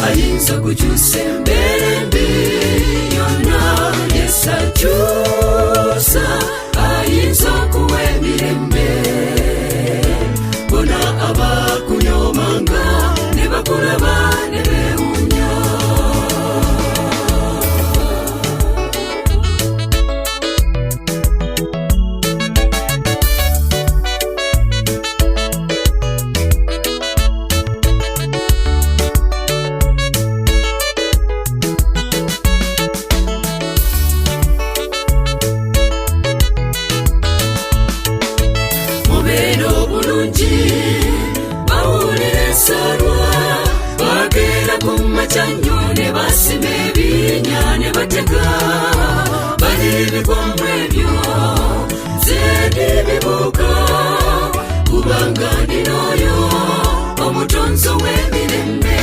ayinza kucyusa mbere mbiyona yesacyusa ayinza kuwemirembe bona abakunyomanga nebakuraba nebeunya chanyone basime binyane batega bari bigomwebyo zedi bibuka kubangani noyo omutonzo wemirembe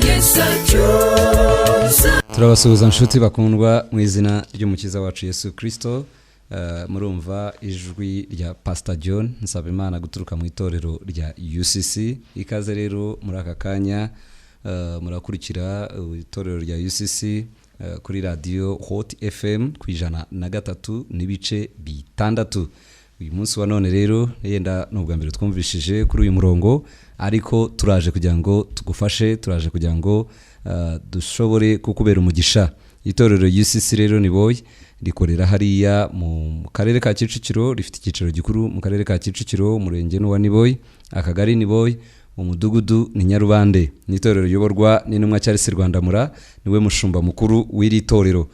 yesacyusa. Turabasuhuza nshuti bakundwa mu izina ry'umukiza wacu Yesu Kristo. Murumva ijwi rya Pastor John Nsabimana guturuka mu itorero rya UCC. Ikaze rero muri aka kanya murakurikira itorero rya UCC kuri radio Hot FM ku 103 n'ibice bitandatu. Uyu munsi wa none rero yenda n'ubwa mbere twumvishije kuri uyu murongo, ariko turaje kugira ngo tugufashe, turaje kugira ngo dushobore kukubera umugisha. Itorero UCC rero ni boy rikorera hariya mu karere ka Kicukiro, rifite ikiciro gikuru mu karere ka Kicukiro, umurenge n'uwa Niboy, akagari Niboy, umudugudu ni Nyarubande. Ni itorero riyoborwa n'intumwa Charles Rwandamura, niwe mushumba mukuru w'iri torero.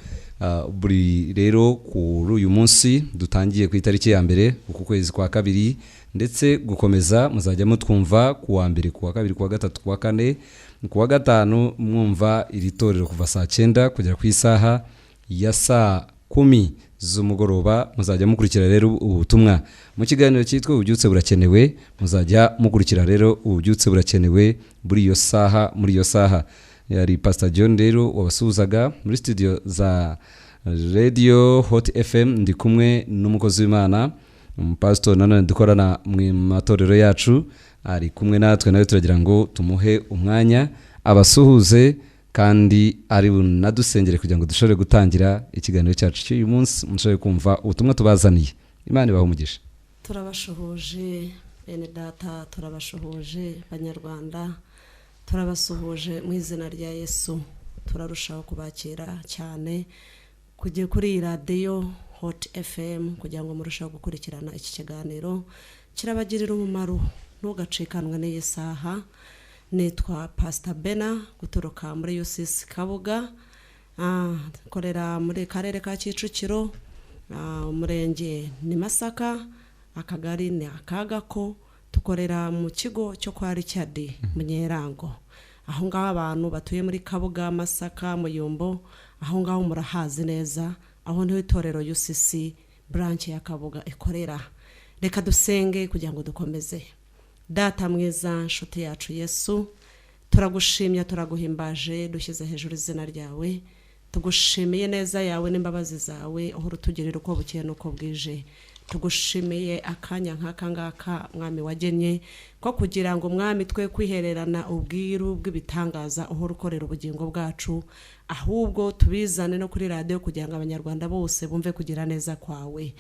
Buri rero kuri uyu munsi dutangiye ku itariki ya mbere uku kwezi kwa kabiri, ndetse gukomeza muzajya mutwumva ku wa mbere, ku wa kabiri, ku wa gatatu, ku wa kane, ku wa gatanu mwumva iri torero kuva saa 9 kugera ku isaha ya saa 10 z'umugoroba. Muzajya mukurikira rero ubutumwa mu kiganiro cyitwa ububyutse burakenewe. Muzajya mukurikira rero ububyutse burakenewe muri iyo saha. Yari Pastor John rero wabasuhuzaga muri studio za Radio Hot FM. Ndi kumwe n'umukozi w'Imana, Pastor nanone dukorana mu matorero yacu, ari kumwe natwe, nawe turagira ngo tumuhe umwanya abasuhuze kandi ari bunadusengere kugira ngo dushobore gutangira ikiganiro cyacu cy'uyu munsi, mushobore kumva ubutumwa tubazaniye. Imana ibahe umugisha. Turabashuhuje bene data, turabashuhuje banyarwanda, turabasuhuje mu izina rya Yesu. Turarushaho kubakira cyane kujye kuri radio Hot FM kugira ngo murushaho gukurikirana iki kiganiro kirabagirira umumaro. Ntugacikanwe n'iyi saha. Nitwa Pastor Bena guturuka muri UCC Kabuga, korera muri karere ka Kicukiro, umurenge ni Masaka, akagari ni Akagako. Tukorera mu kigo cyo kwa Richard Munyerango. Aho ngaho abantu batuye muri Kabuga, Masaka, Muyumbo, aho ngaho murahazi neza, aho niho itorero UCC branch ya Kabuga ikorera. Reka dusenge kugira ngo dukomeze. Data mwiza, nshuti yacu Yesu, turagushimya, turaguhimbaje, dushyize hejuru izina ryawe. Tugushimiye neza yawe n'imbabazi zawe, uhora utugirira uko bukeye n'uko bwije. Tugushimiye akanya nk'aka ngaka mwami wagenye ko kugira ngo mwami twe kwihererana ubwiru bw'ibitangaza uhora ukorera ubugingo bwacu, ahubwo tubizane no kuri radio kugira ngo abanyarwanda bose bumve kugira neza kwawe.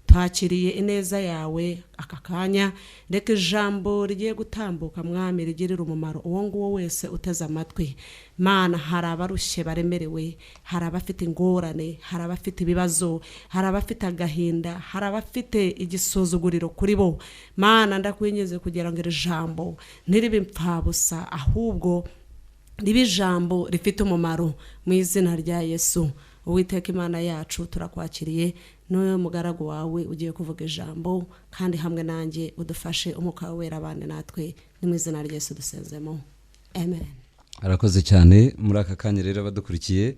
Twakiriye ineza yawe aka kanya, reka ijambo rigiye gutambuka mwami rigirira umumaro uwo nguwo wese uteze amatwi. Mana, hari abarushye baremerewe, hari abafite ingorane, hari abafite ibibazo, hari abafite agahinda, hari abafite igisuzuguriro kuri bo. Mana, ndakwinginze kugira ngo iri jambo ntiribe impfabusa, ahubwo ribe ijambo rifite umumaro mu izina rya Yesu. Uwiteka Imana yacu, turakwakiriye, n'uwe mugaragu wawe ugiye kuvuga ijambo, kandi hamwe nanjye udufashe umwuka wera abane natwe, ni mu izina rya Yesu dusenzemo, amen. Arakoze cyane. Muri aka kanya rero abadukurikiye,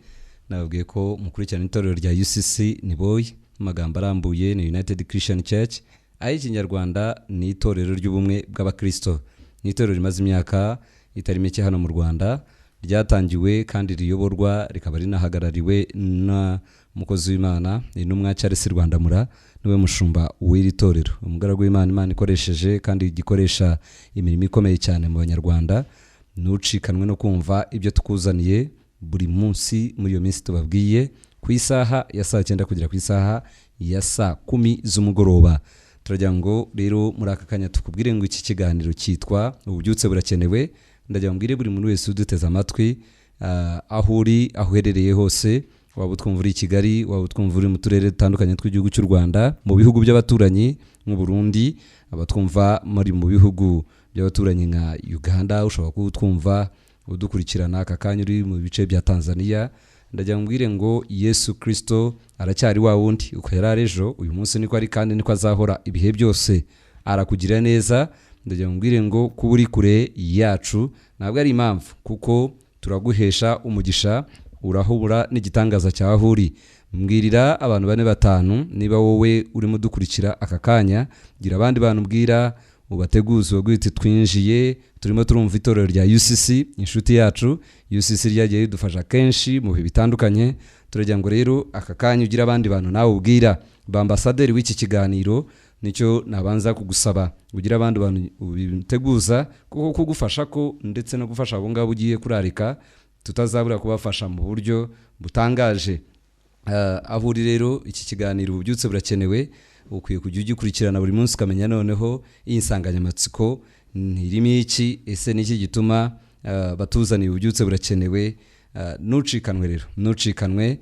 nababwiye ko mukurikirana itorero rya UCC Niboy, magambo arambuye ni United Christian Church. Ikinyarwanda ni itorero ry'ubumwe bw'abakristo. Ni itorero rimaze imyaka itari mike hano mu Rwanda, ryatangiwe kandi riyoborwa rikaba rinahagarariwe na umukozi w'Imana intumwa Charles Rwandamura, niwe mushumba w'iri torero. Umugaragu w'Imana Imana ikoresheje kandi gikoresha imirimo ikomeye cyane mu Banyarwanda, ntucikanwe no kumva ibyo tukuzaniye buri munsi muri iyo minsi tubabwiye ku isaha ya saa 9 kugera ku isaha ya saa 10 z'umugoroba. Turagira ngo rero muri aka kanya tukubwire ngo iki kiganiro cyitwa ububyutse burakenewe. Ndagira mbwire buri muntu wese uduteze amatwi aho uri, aho uherereye hose, waba utwumva uri i Kigali, waba utwumva uri mu turere dutandukanye tw'igihugu cy'u Rwanda, mu bihugu by'abaturanyi mu Burundi, abatwumva muri mu bihugu by'abaturanyi nka Uganda, ushobora kutwumva udukurikirana aka kanya uri mu bice bya Tanzania. Ndagira mbwire ngo Yesu Kristo aracyari wa wundi uko yari ejo, uyu munsi niko ari kandi niko azahora ibihe byose. Arakugira neza. Ndagira mbwire ngo kuba uri kure yacu ntabwo ari impamvu, kuko turaguhesha umugisha, urahubura n'igitangaza cyawe uri. Mbwirira abantu 4-5 niba wowe urimo dukurikira aka kanya, gira abandi bantu mbwira, ubateguze ubwite twinjiye, turimo turumva itorero rya UCC, inshuti yacu. UCC ryagiye ridufasha kenshi mu bihe bitandukanye. Turagira ngo rero aka kanya ugira abandi bantu nawe ubwira, bambasaderi w'iki kiganiro. Nicyo nabanza kugusaba, ugira abandi bantu ubiteguza, kuko kugufasha ko ndetse no gufasha abo ngabo ugiye kurarika tutazabura kubafasha mu buryo butangaje. Aho uri rero, iki kiganiro ububyutse burakenewe, ukwiye kujya ugikurikirana buri munsi ukamenya noneho iyi nsanganyamatsiko ntirimo iki, ese niki gituma batuzaniye ububyutse burakenewe. Nucikanwe rero, nucikanwe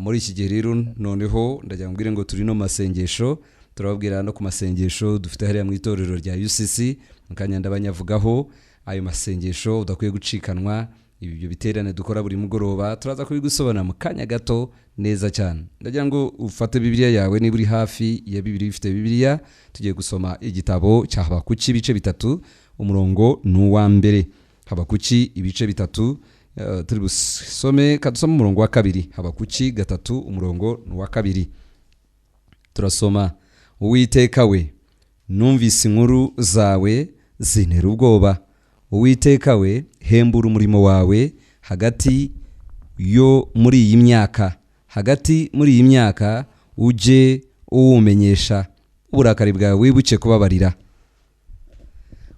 muri iki gihe rero. Noneho ndagira mbwire ngo turi no masengesho, turababwira no ku masengesho dufite hariya mu itorero rya UCC mukanya ndabanyavugaho. Ayo masengesho udakwiye gucikanwa, ibyo biterane dukora buri mugoroba, turaza kubigusobanura mu kanya gato neza cyane. Ndagira ngo ufate Bibiliya yawe, niba uri hafi ya Bibiliya ufite Bibiliya, tugiye gusoma igitabo cya Habakuki ibice 3, umurongo n'uwa mbere. Habakuki ibice 3, turi busome kadusoma umurongo wa 2. Habakuki 3 umurongo n'uwa 2. Turasoma: Uwiteka we, numvise inkuru zawe zintera ubwoba. Uwiteka we, hembura umurimo wawe hagati yo muri iyi myaka. Hagati muri iyi myaka uje uwumenyesha, uburakari bwawe wibuke kubabarira.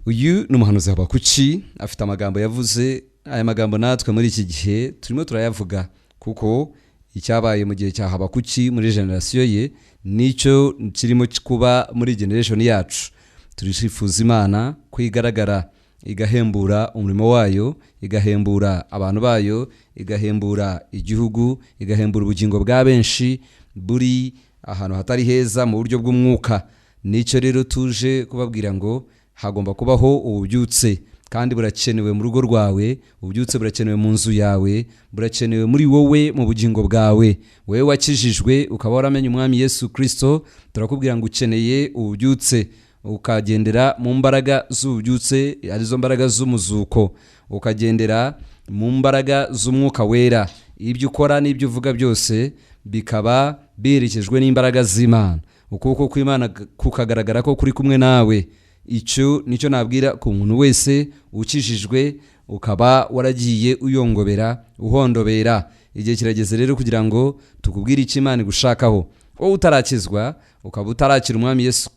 Uyu ni umuhanuzi Habakuki, afite amagambo yavuze. Aya magambo natwe muri iki gihe turimo turayavuga, kuko icyabaye mu gihe cya Habakuki muri generation ye nicyo kirimo kuba muri generation yacu. Turishifuza Imana kwigaragara, igahembura umurimo wayo, igahembura abantu bayo, igahembura igihugu, igahembura ubugingo bwa benshi buri ahantu hatari heza mu buryo bw'umwuka. Nicyo rero tuje kubabwira ngo hagomba kubaho ububyutse, kandi burakenewe mu rugo rwawe. Ububyutse burakenewe mu nzu yawe, burakenewe muri wowe mu bugingo bwawe. Wewe wakijijwe ukaba waramenye umwami Yesu Kristo, turakubwira ngo ukeneye ububyutse, ukagendera mu mbaraga z'ububyutse, arizo mbaraga z'umuzuko, ukagendera mu mbaraga z'umwuka wera. Ibyo ukora n'ibyo uvuga byose bikaba berekejwe n'imbaraga z'Imana, ukuboko kw'Imana kukagaragara ko kuri kumwe nawe. Icyo nicyo nabwira ku muntu wese ukijijwe ukaba waragiye uyongobera, uhondobera. Igihe kirageze rero kugira ngo tukubwire icyo Imana igushakaho. Wowe utarakizwa, ukaba utarakira umwami Yesu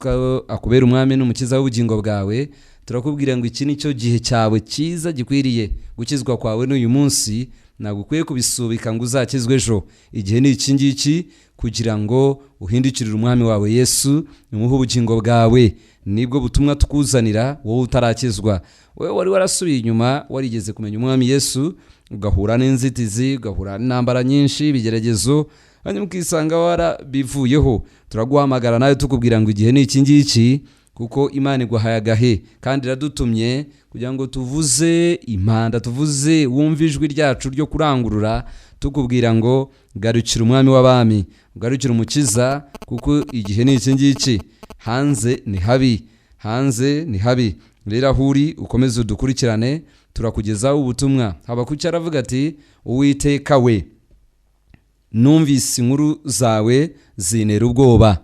akubera umwami n'umukiza w'ubugingo bwawe, turakubwira ngo iki nicyo gihe cyawe cyiza gikwiriye. Gukizwa kwawe n'uyu munsi ntabwo ukwiye kubisubika ngo uzakizwe ejo. Igihe ni iki ngiki, kugira ngo uhindukirire umwami wawe Yesu, umuhe ubugingo bwawe. Nibwo butumwa tukuzanira wowe utarakizwa. Wewe wari warasubiye inyuma, warigeze kumenya umwami Yesu, ugahura n'inzitizi, ugahura n'intambara nyinshi, bigeragezo, hanyuma ukisanga warabivuyeho. Turaguhamagara nawe tukubwira ngo igihe ni iki ngiki, kuko Imana iguhaye agahe kandi iradutumye kugira ngo tuvuze impanda, tuvuze wumve ijwi ryacu ryo kurangurura, tukubwira ngo garukira umwami w'abami, garukira umukiza, kuko igihe ni iki ngiki. Hanze ni habi, hanze ni habi. Rero aho uri ukomeze udukurikirane, turakugezaho ubutumwa. Habakuki aravuga ati: Uwiteka we, numvise inkuru zawe zintera ubwoba.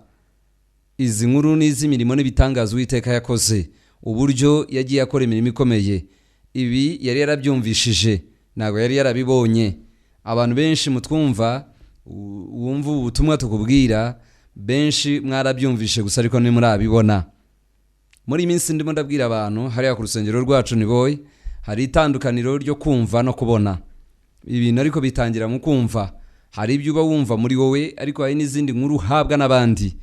Izi nkuru ni iz'imirimo n'ibitangaza Uwiteka yakoze, uburyo yagiye akora imirimo ikomeye. Ibi yari yarabyumvishije, ntabwo yari yarabibonye. Abantu benshi mutwumva, wumva ubutumwa tukubwira, benshi mwarabyumvishe gusa ariko ntimurabibona. Muri minsi ndimo ndabwira abantu hariya ku rusengero rwacu ni boy, hari itandukaniro ryo kumva no kubona. Ibintu ariko bitangira mu kumva. Hari ibyo uba wumva muri wowe, ariko hari n'izindi nkuru uhabwa n'abandi.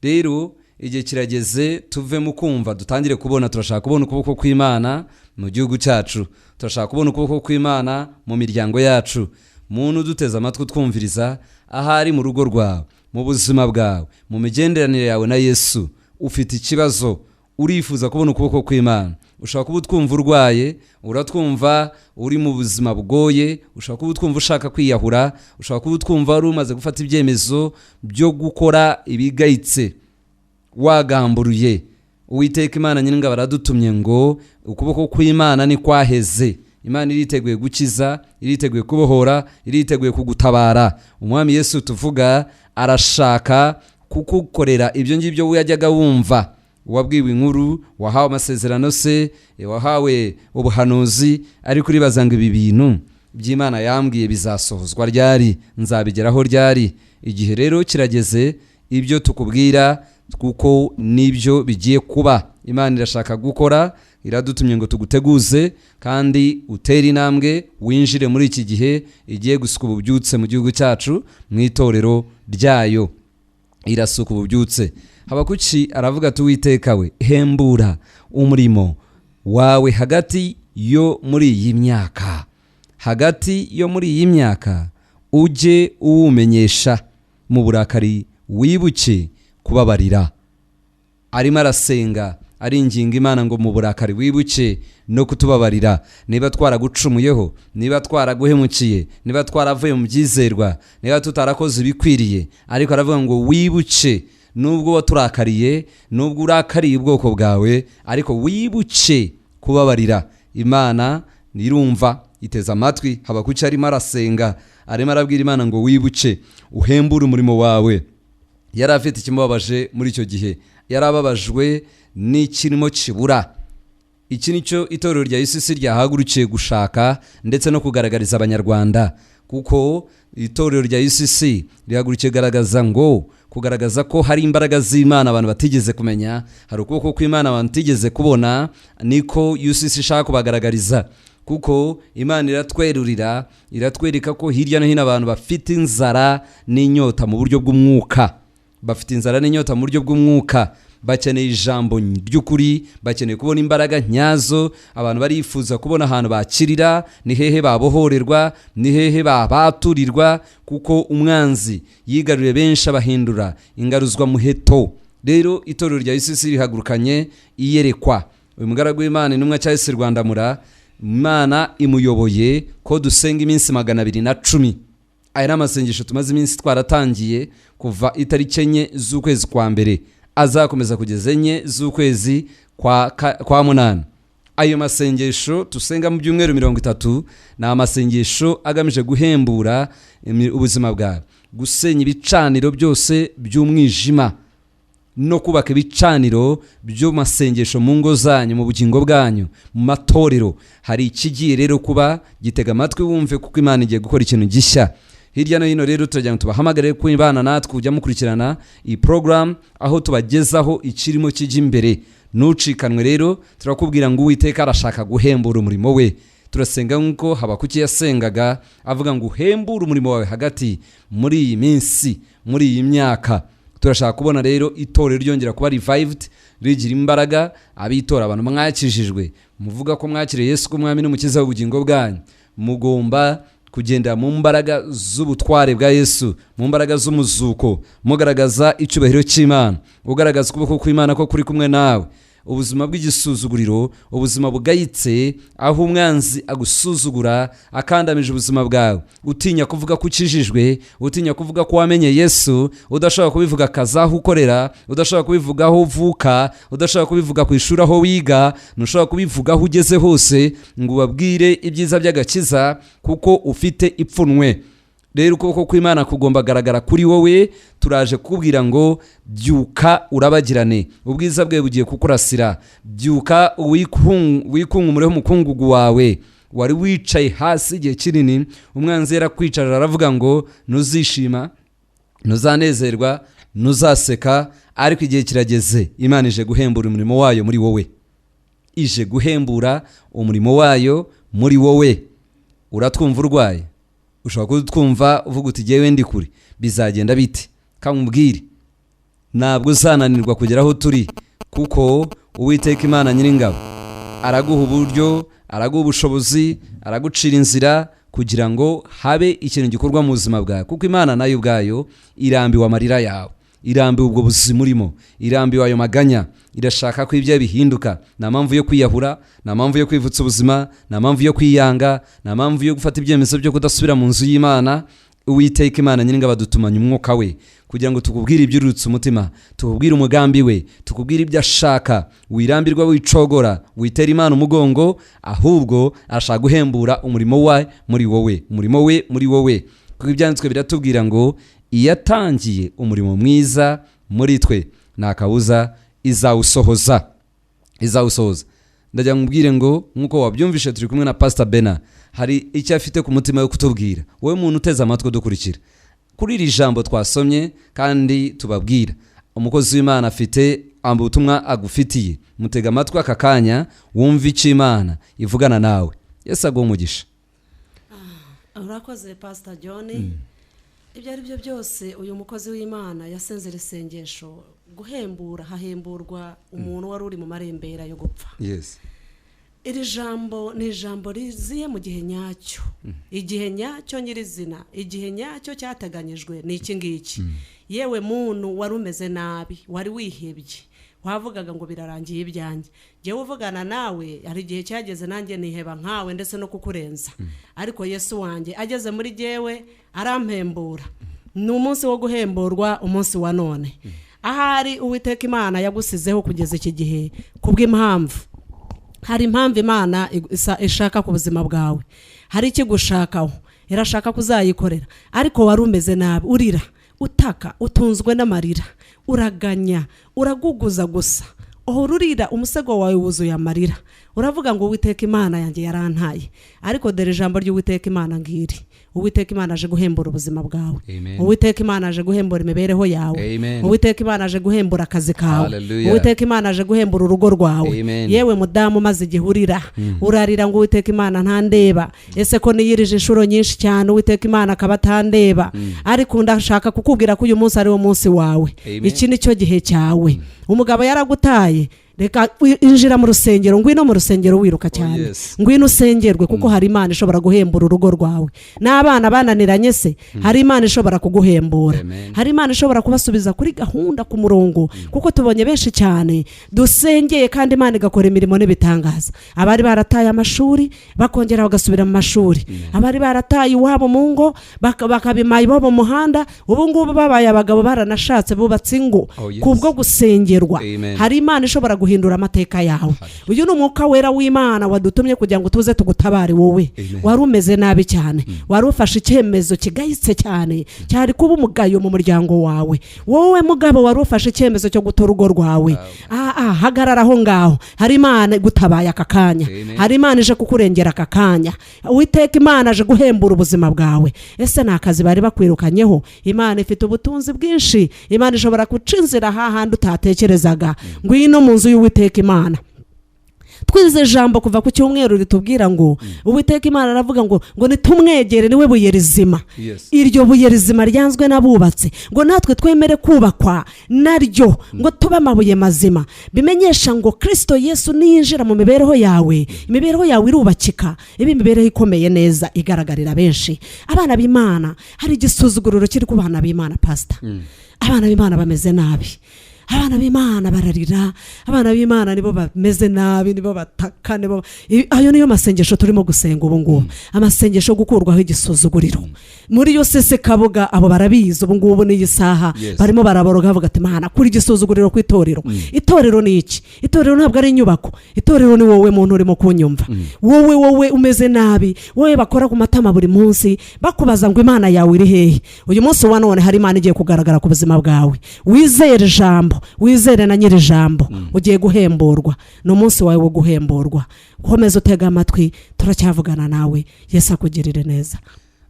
Rero igihe kirageze tuve mu kumva dutangire kubona. Turashaka kubona ukuboko kw'Imana mu gihugu cyacu, turashaka kubona ukuboko kw'Imana mu miryango yacu. Muntu duteze amatwi twumviriza, ahari mu rugo rwawe, mu buzima bwawe, mu migenderanire yawe na Yesu, ufite ikibazo, urifuza kubona ukuboko kw'Imana. Ushaka kuba utwumva urwaye, uratwumva uri mu buzima bugoye, ushaka kuba utwumva ushaka kwiyahura, ushaka kuba utwumva wari umaze gufata ibyemezo byo gukora ibigayitse, wagamburuye. Uwiteka Imana Nyiringabo aradutumye ngo ukuboko kw'Imana ni kwaheze. Imana iriteguye gukiza, iriteguye kubohora, iriteguye kugutabara. Umwami Yesu tuvuga arashaka kukukorera ibyo ngibyo we yajyaga wumva. Wabwiwe inkuru, wahawe amasezerano se, wahawe ubuhanuzi, ariko uribaza ngo ibi bintu by'Imana yambwiye bizasohozwa ryari, nzabigeraho ryari? Igihe rero kirageze ibyo tukubwira, kuko nibyo bigiye kuba. Imana irashaka gukora, iradutumye ngo tuguteguze kandi utere intambwe, winjire muri iki gihe igiye gusuka ububyutse mu gihugu cyacu, mu itorero ryayo irasuka ububyutse. Habakuki aravuga ati Uwiteka we, hembura umurimo wawe hagati yo muri iyi myaka, hagati yo muri iyi myaka ujye uwumenyesha, mu burakari wibuke kubabarira. Arimo arasenga, aringinga Imana ngo mu burakari wibuke no kutubabarira. Niba twaragucumuyeho, niba twaraguhemukiye, niba twaravuye mu byizerwa, niba tutarakoze ibikwiriye, ariko aravuga ngo wibuke. Nubwo waturakariye, nubwo urakariye ubwoko bwawe, ariko wibuke kubabarira. Imana nirumva, iteza amatwi. Habakuki arimo arasenga, arimo arabwira Imana ngo wibuke, uhembure umurimo wawe. Yari afite ikimubabaje muri icyo gihe, yari ababajwe n'ikirimo kibura. Iki nicyo itorero rya UCC ryahagurukiye gushaka ndetse no kugaragariza abanyarwanda, kuko itorero rya UCC rihagurukiye kugaragaza ko hari imbaraga z'Imana abantu batigeze kumenya, hari ukuboko kw'Imana abantu batigeze kubona. Niko UCC ishaka kubagaragariza, kuko Imana iratwerurira, iratwereka ko hirya no hino abantu bafite inzara n'inyota mu buryo bw'umwuka, bafite inzara n'inyota mu buryo bw'umwuka. Bakeneye ijambo ry'ukuri, bakeneye kubona imbaraga nyazo. Abantu barifuza kubona ahantu bakirira, ni hehe babohorerwa, ni hehe babaturirwa, kuko umwanzi yigaruriye benshi abahindura ingaruzwa muheto. Rero itorero rya UCC rihagurukanye iyerekwa. Uyu mugaragu w'Imana intumwa cyahise Rwandamura, Imana imuyoboye ko dusenga iminsi 210. Aya ni amasengesho tumaze iminsi twaratangiye kuva itariki 4 z'ukwezi kwa mbere, azakomeza kugeza 4 z'ukwezi kwa munani. Ayo masengesho tusenga mu byumweru 30 ni amasengesho agamije guhembura ubuzima bwawe, gusenya ibicaniro byose by'umwijima no kubaka ibicaniro byo masengesho mu ngo zanyu, mu bugingo bwanyu, mu matorero. Hari ikigiye rero kuba, gitega amatwi wumve, kuko Imana igiye gukora ikintu gishya. Hirya no hino rero turagira ngo tubahamagare kwibana natwe kujya mukurikirana iyi program, aho tubagezaho ikirimo kijya imbere. Nucikanwe rero, turakubwira ngo Uwiteka arashaka guhembura umurimo we. Turasenga nkuko Habakuki yasengaga, avuga ngo uhembure umurimo wawe hagati muri iyi minsi, muri iyi myaka. Turashaka kubona rero itorero ryongera kuba revived, rigira imbaraga. Abitora abantu mwakijijwe, muvuga ko mwakiriye Yesu ko Mwami n'Umukiza w'ubugingo bwanyu, mugomba kugenda mu mbaraga z'ubutware bwa Yesu, mu mbaraga z'umuzuko, mugaragaza icyubahiro cy'Imana, ugaragaza ukuboko kw'Imana ko kuri kumwe nawe. Ubuzima bw'igisuzuguriro, ubuzima bugayitse, aho umwanzi agusuzugura, akandamije ubuzima bwawe, utinya kuvuga ko ukijijwe, utinya kuvuga ko wamenye Yesu, udashobora kubivuga akazaho ukorera, udashobora kubivuga aho uvuka, udashobora kubivuga ku ishuri aho wiga, ntushobora kubivuga aho ugeze hose ngo ubabwire ibyiza by'agakiza, kuko ufite ipfunwe. Rero ukuboko kw'Imana kugomba garagara kuri wowe. Turaje kukubwira ngo byuka urabagirane, ubwiza bwe bugiye kukurasira. Byuka wikungumureho umukungugu wawe, wari wicaye hasi igihe kinini, umwanzi yarakwicarira aravuga ngo ntuzishima, ntuzanezerwa, ntuzaseka, ariko igihe kirageze. Imana ije guhembura umurimo wayo muri wowe. ije guhembura umurimo wayo muri wowe. Uratwumva urwaye, ushobora kutwumva uvuga uti jyewe ndi kure, bizagenda bite? Kamubwire ntabwo uzananirwa kugera aho turi, kuko Uwiteka Imana Nyiringabo araguha uburyo, araguha ubushobozi, aragucira inzira kugira ngo habe ikintu gikorwa mu buzima bwawe, kuko Imana nayo ubwayo irambiwe amarira yawe, irambiwe ubwo buzima urimo, irambiwe ayo maganya, irashaka ko ibyo bihinduka. Nta mpamvu yo kwiyahura, nta mpamvu yo kwivutsa ubuzima, nta mpamvu yo kwiyanga, nta mpamvu yo gufata ibyemezo byo kudasubira mu nzu y'Imana. Uwiteka Imana Nyiringabo adutumanya umwuka we kugira ngo tukubwire iby'urutse umutima, tukubwire umugambi we, tukubwire ibyo ashaka. Wirambirwa, wicogora, witera Imana umugongo, ahubwo ashaka guhembura umurimo we muri wowe, umurimo we muri wowe. Kuko ibyanditswe biratubwira ngo iyatangiye umurimo mwiza muri twe nta kabuza izawusohoza. Ndagira nkubwire ngo nk'uko wabyumvishe turi kumwe na Pastor Bena, hari icyo afite ku mutima yo kutubwira. Wowe muntu uteze amatwi dukurikira kuri iri jambo twasomye kandi tubabwira, umukozi w'Imana afite ubutumwa agufitiye. Mutega amatwi aka kanya wumva icyo Imana ivugana nawe. Yesu aguhe umugisha. Urakoze Pastor John. Ibyo ari byo byose uyu mukozi w'Imana yasenze isengesho guhembura, hahemburwa umuntu wari uri mu marembera yo gupfa. Yes. Iri jambo ni ijambo riziye mu gihe nyacyo, igihe nyacyo nyirizina, igihe nyacyo cyateganyijwe ni iki ngiki. Yewe muntu wari umeze nabi, wari wihebye, wavugaga ngo birarangiye ibyanjye, jyewe uvugana nawe hari igihe cyageze nanjye niheba nkawe ndetse no kukurenza, ariko Yesu wanjye ageze muri jyewe arampembura. Ni umunsi wo guhemburwa, umunsi wa none. Ahari Uwiteka Imana yagusizeho kugeza iki gihe kubw'impamvu. Hari impamvu Imana ishaka ku buzima bwawe, hari ikigushakaho, irashaka kuzayikorera, ariko wari umeze nabi, urira, utaka, utunzwe n'amarira, uraganya, uraguguza gusa, uhora urira, umusego wawe wuzuye amarira, uravuga ngo Uwiteka Imana yanjye yarantaye. Ariko dore ijambo ry'Uwiteka Imana ngiri. Uwiteka Imana aje guhembura ubuzima bwawe. Uwiteka Imana aje guhembura imibereho yawe. Uwiteka Imana aje guhembura akazi kawe. Uwiteka Imana aje guhembura urugo rwawe. Yewe mudamu maze igihe urarira ngo Uwiteka Imana ntandeba, ese ko niyirije inshuro nyinshi cyane Uwiteka Imana akaba atandeba. Ariko ndashaka kukubwira ko uyu munsi ari wo munsi wawe. Iki ni cyo gihe cyawe. Umugabo yaragutaye, reka injira mu rusengero, ngwino mu rusengero wiruka cyane. Ngwino usengerwe, kuko hari Imana ishobora guhembura urugo rwawe. N'abana bananiranye se, hari Imana ishobora kuguhembura. Hari Imana ishobora kubasubiza kuri gahunda, ku murongo, kuko tubonye benshi cyane dusengeye kandi Imana igakora imirimo n'ibitangaza. Abari barataye amashuri bakongera bagasubira mu mashuri, abari barataye iwabo mu ngo bakabimaye bo mu muhanda, ubu ngubu babaye abagabo, baranashatse, bubatse ingo kubwo gusengerwa. Hari Imana ishobora guhindura amateka yawe. Uyu ni umwuka wera w'Imana wadutumye kugira ngo tuze tugutabare wowe. Wari umeze nabi cyane, wari ufashe icyemezo kigayitse cyane, cyari kuba umugayo mu muryango wawe. Wowe mugabo wari ufashe icyemezo cyo gutora urugo rwawe. Hagarara aho ngaho, hari Imana igutabaye aka kanya, hari Imana ije kukurengera aka kanya. Uwiteka Imana aje guhembura ubuzima bwawe. Ese nta kazi bari bakwirukanyeho? Imana ifite ubutunzi bwinshi, Imana ishobora guca inzira hahandi utatekerezaga. Ngwino mu nzu y'Uwiteka Imana. Twize ijambo kuva ku cyumweru ritubwira ngo Uwiteka Imana aravuga ngo nitumwegere, niwe buye rizima. Iryo buye rizima ryanzwe n'abubatse, ngo natwe twemere kubakwa naryo, ngo tube amabuye mazima. Bimenyesha ngo Kristo Yesu niyinjira mu mibereho yawe, imibereho yawe irubakika, ibi mibereho ikomeye neza, igaragarira benshi. Abana b'Imana, hari igisuzuguriro kiri ku bana b'Imana Pastor. Abana b'Imana bameze nabi, abana b'Imana bararira, abana b'Imana nibo bameze nabi, nibo bataka, nibo. Ayo niyo masengesho turimo gusenga ubu ngubu, amasengesho gukurwaho igisuzuguriro. Muri yo sese kabuga abo barabizi ubu ngubu n'iyi saha barimo baraboroga bavuga ati Mana kuri igisuzuguriro ku itorero. Itorero ni iki? Itorero ntabwo ari inyubako, itorero ni wowe muntu urimo kunyumva. Wowe umeze nabi, wowe bakora ku matama buri munsi bakubaza ngo Imana yawe iri hehe. Uyu munsi wa none hari Imana igiye kugaragara ku buzima bwawe. Wizere ijambo, wizere na nyiri ijambo, ugiye guhemburwa. Ni umunsi wawe wo guhemburwa. Komeza utega amatwi, turacyavugana nawe. Yesu akugirire neza.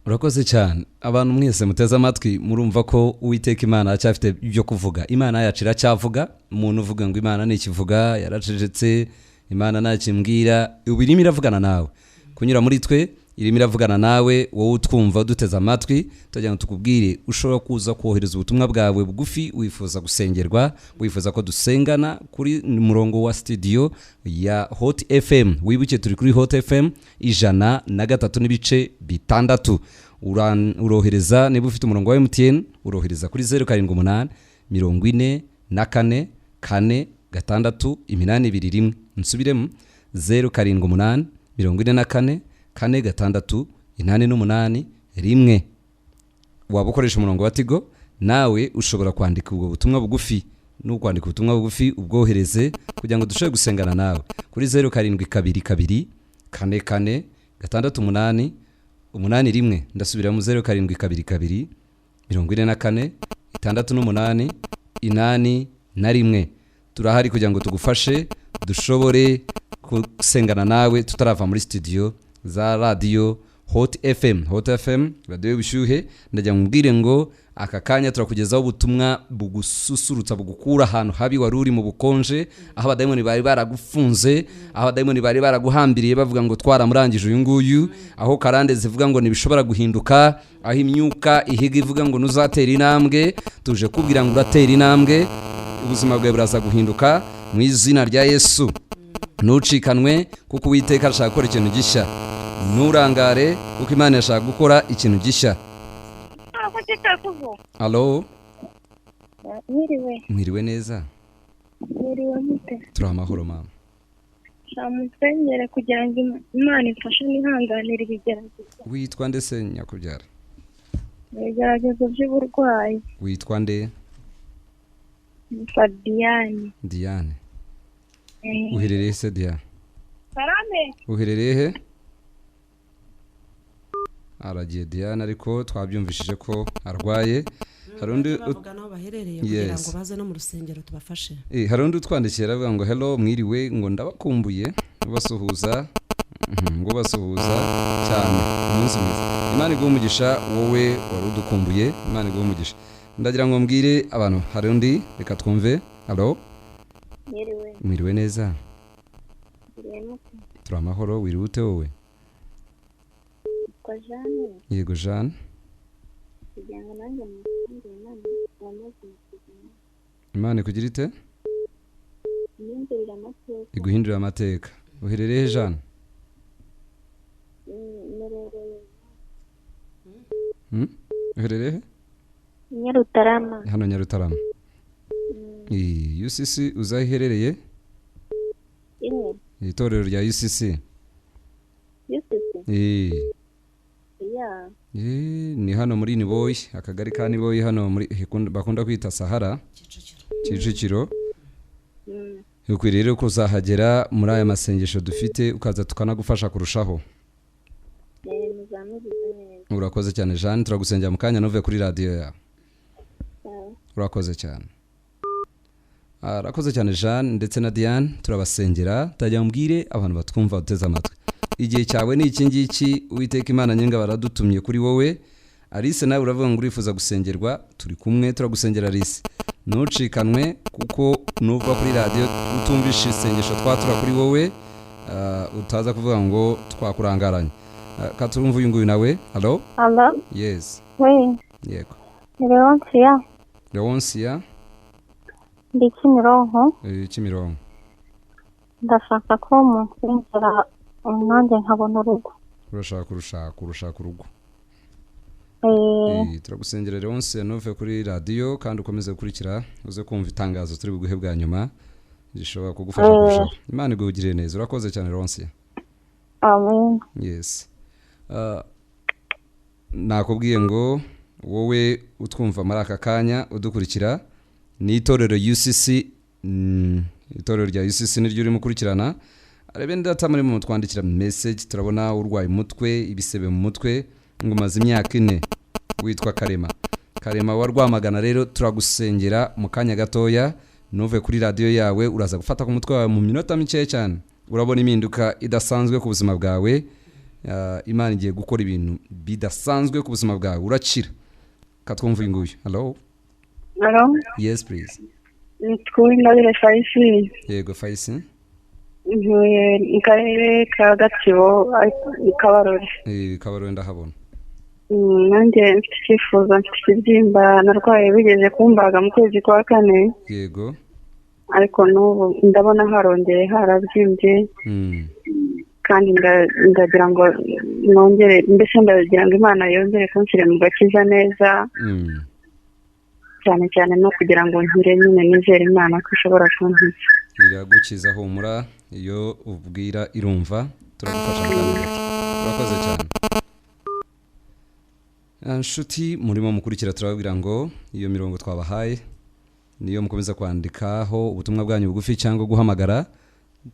Urakoze cyane. Abantu mwese muteze amatwi murumva ko Uwiteka Imana acyafite ibyo kuvuga. Imana yacu iracyavuga. Umuntu uvuga ngo Imana ni ikivuga yaracecetse, imana ntakimbwira ubu irimo iravugana nawe kunyura muri twe irimo iravugana nawe wowe utwumva duteze amatwi tugira ngo tukubwire ushobora kuza kohereza ubutumwa bwawe bugufi wifuza gusengerwa wifuza ko dusengana kuri murongo wa studio ya Hot FM. Wibuke turi kuri Hot FM 103.6 urohereza niba ufite umurongo wa MTN urohereza kuri 078 44 4 gatandatu 821 nsubiremo 078 44 4 gatandatu 881 rimwe. Waba ukoresha umurongo wa Tigo nawe ushobora kwandika ubwo butumwa bugufi n'ukwandika ubutumwa bugufi ubwohereze kugira ngo dushobore gusengana nawe kuri 0722 44 gatandatu 8 rimwe. Ndasubira mu 0722 44 68 8 turahari kugira ngo tugufashe dushobore gusengana nawe tutarava muri studio za radio Hot FM radio y'ubushyuhe. Ndagira mubwire ngo aka kanya turakugezaho ubutumwa bugususurutsa bugukura ahantu habi wari uri mu bukonje, aho abadayimoni bari baragufunze, aho abadayimoni bari baraguhambiriye bavuga ngo twaramurangije uyu nguyu, aho karande zivuga ngo ntibishobora guhinduka, aho imyuka ihiga ivuga ngo ntuzatera intambwe. Tuje kubwira ngo uratera intambwe, ubuzima bwawe buraza guhinduka mu izina rya Yesu. Ntucikanwe kuko Uwiteka arashaka gukora ikintu gishya. Nturangare kuko Imana yashaka gukora ikintu gishya. Allo? Mwiriwe neza? Mwiriwe mute? Turi amahoro mama. Shamusengere kugira ngo Imana ifashe nihanganira ibigeragezo. Witwa nde se nyakubyara? Ibigeragezo by'uburwayi. Witwa nde? Diane. Uherereye se Diane? Karame. Uherereye he? Aragiye Diane ariko twabyumvishije ko arwaye. Harundi bavuga naho baherereye kugira ngo baze no mu rusengero tubafashe. Harundi twandikira avuga ngo hello mwiriwe ngo ndabakumbuye basuhuza ngo basuhuza cyane umunsi mwiza. Imana iguhe umugisha wowe wari udukumbuye. Imana iguhe umugisha. Ndagira ngo mbwire abantu harundi reka twumve. Allo? Mwiriwe neza? Turi amahoro. Wiriwe ute wowe? Yego Jeanne. Imana kugira ite? Iguhindurira amateka. Uherereye Jeanne? Uherereye? Nyarutarama. Hano Nyarutarama. UCC uzahiherereye? Itorero rya UCC. Ni hano muri Niboyi, akagari ka Niboyi hano muri bakunda kwita Sahara Kicukiro. Ukwiriye rero kuzahagera muri aya masengesho dufite ukaza tukanagufasha kurushaho. Urakoze cyane Jeanne, turagusengera mu kanya nove kuri radio ya. Urakoze cyane. Arakoze cyane Jeanne ndetse na Diane, turabasengera tajya mbwire abantu batwumva uteze amatwi. Igihe cyawe ni iki ngiki Uwiteka Imana nyenga baradutumye kuri wowe. Alice nawe uravuga ngo urifuza gusengerwa, turi kumwe turagusengera Alice. Ntucikanwe kuko nuva kuri radio utumvisha isengesho twatura kuri wowe utaza kuvuga ngo twakurangaranye. Katurumva uyu nguyu nawe. Allo? Allo? Yes. Oui. Yego. Leonsia. Ndi Kimironko. Ndashaka ko munsengera nanjye nkabona urugo. Urashaka urugo. Turagusengera Leonsia nove kuri radio kandi ukomeze gukurikira uze kumva itangazo turi buguhe bwa nyuma gishobora kugufasha kurushaho. Imana igugire neza. Urakoze cyane Leonsia. Amen. Yes. Nakubwiye ngo wowe utwumva muri aka kanya udukurikira ni itorero UCC. Itorero rya UCC niryo urimo kurikirana. Arebe ndata muri mu twandikira message turabona urwaye umutwe ibisebe mu mutwe ngo maze imyaka 4 witwa Karema wa Rwamagana. Rero turagusengera mu kanya gatoya nove kuri radio yawe uraza gufata ku mutwe wawe mu minota mike cyane urabona impinduka idasanzwe ku buzima bwawe. Imana igiye gukora ibintu bidasanzwe ku buzima bwawe urakira. Katwumva inguyu. Hello? Hello? Yes please. Twingabire Faisi. Yego Faisi. ntuye mu karere ka Gatsibo i Kabarore. Kabarore ndahabona. Nanjye mfite icyifuzo, mfite ikibyimba narwaye bigeze kumbaga mu kwezi kwa kane. Yego. Ariko n'ubu ndabona harongeye harabyimbye. Kandi ndagira ngo nongere, mbese ndagira ngo Imana yongere kunshyira mu gakiza neza. Cyane cyane no kugira ngo nkire nyine nizere Imana ko ishobora kunkiza. Iragukiza, humura, iyo ubwira irumva, turagufasha kandi urakoze cyane. Nshuti murimo mukurikira, turababwira ngo iyo mirongo twabahaye niyo mukomeza kwandikaho ubutumwa bwanyu bugufi cyangwa guhamagara.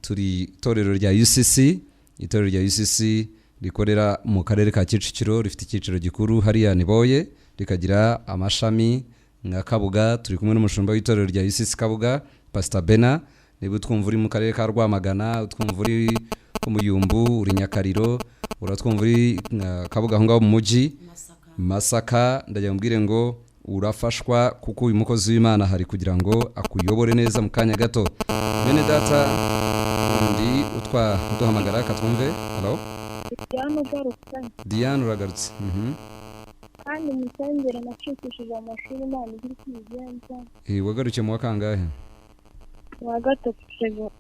Turi itorero rya UCC, itorero rya UCC rikorera mu karere ka Kicukiro, rifite icyiciro gikuru hariya Niboye, rikagira amashami nka Kabuga. Turi kumwe n'umushumba w'itorero rya UCC Kabuga, Pastor Bena. Niba utwumva uri mu karere ka Rwamagana, utwumva uri ku Muyumbu, uri Nyakariro, uratwumva uri Kabuga aho ngaho mu mujyi Masaka, ndagira mbwire ngo urafashwa kuko uyu mukozi w'Imana hari kugira ngo akuyobore neza mu kanya gato. Bene data ndi uduhamagara katwumve. Hello Diane, uragarutse. Kandi musengere nacikishije amashuri Imana igira kwigenza. Wagarukiye mu wakangahe? Wa gatatu sego.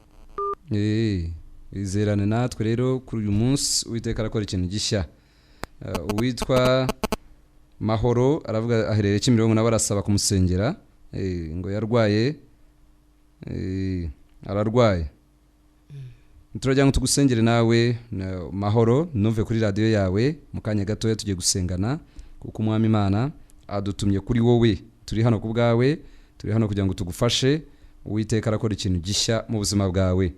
Izerane natwe rero kuri uyu munsi Uwiteka arakora ikintu gishya. Uwitwa Mahoro aravuga aherereye Kimironko nawe arasaba kumusengera ngo yarwaye, ararwaye. Turajya ngo tugusengere nawe Mahoro, nuve kuri radio yawe mu kanya gato tugiye gusengana kuko Umwami Imana adutumye kuri wowe. Turi hano ku bwawe, turi hano kugira ngo tugufashe. Uwiteka arakora ikintu gishya mu buzima bwawe.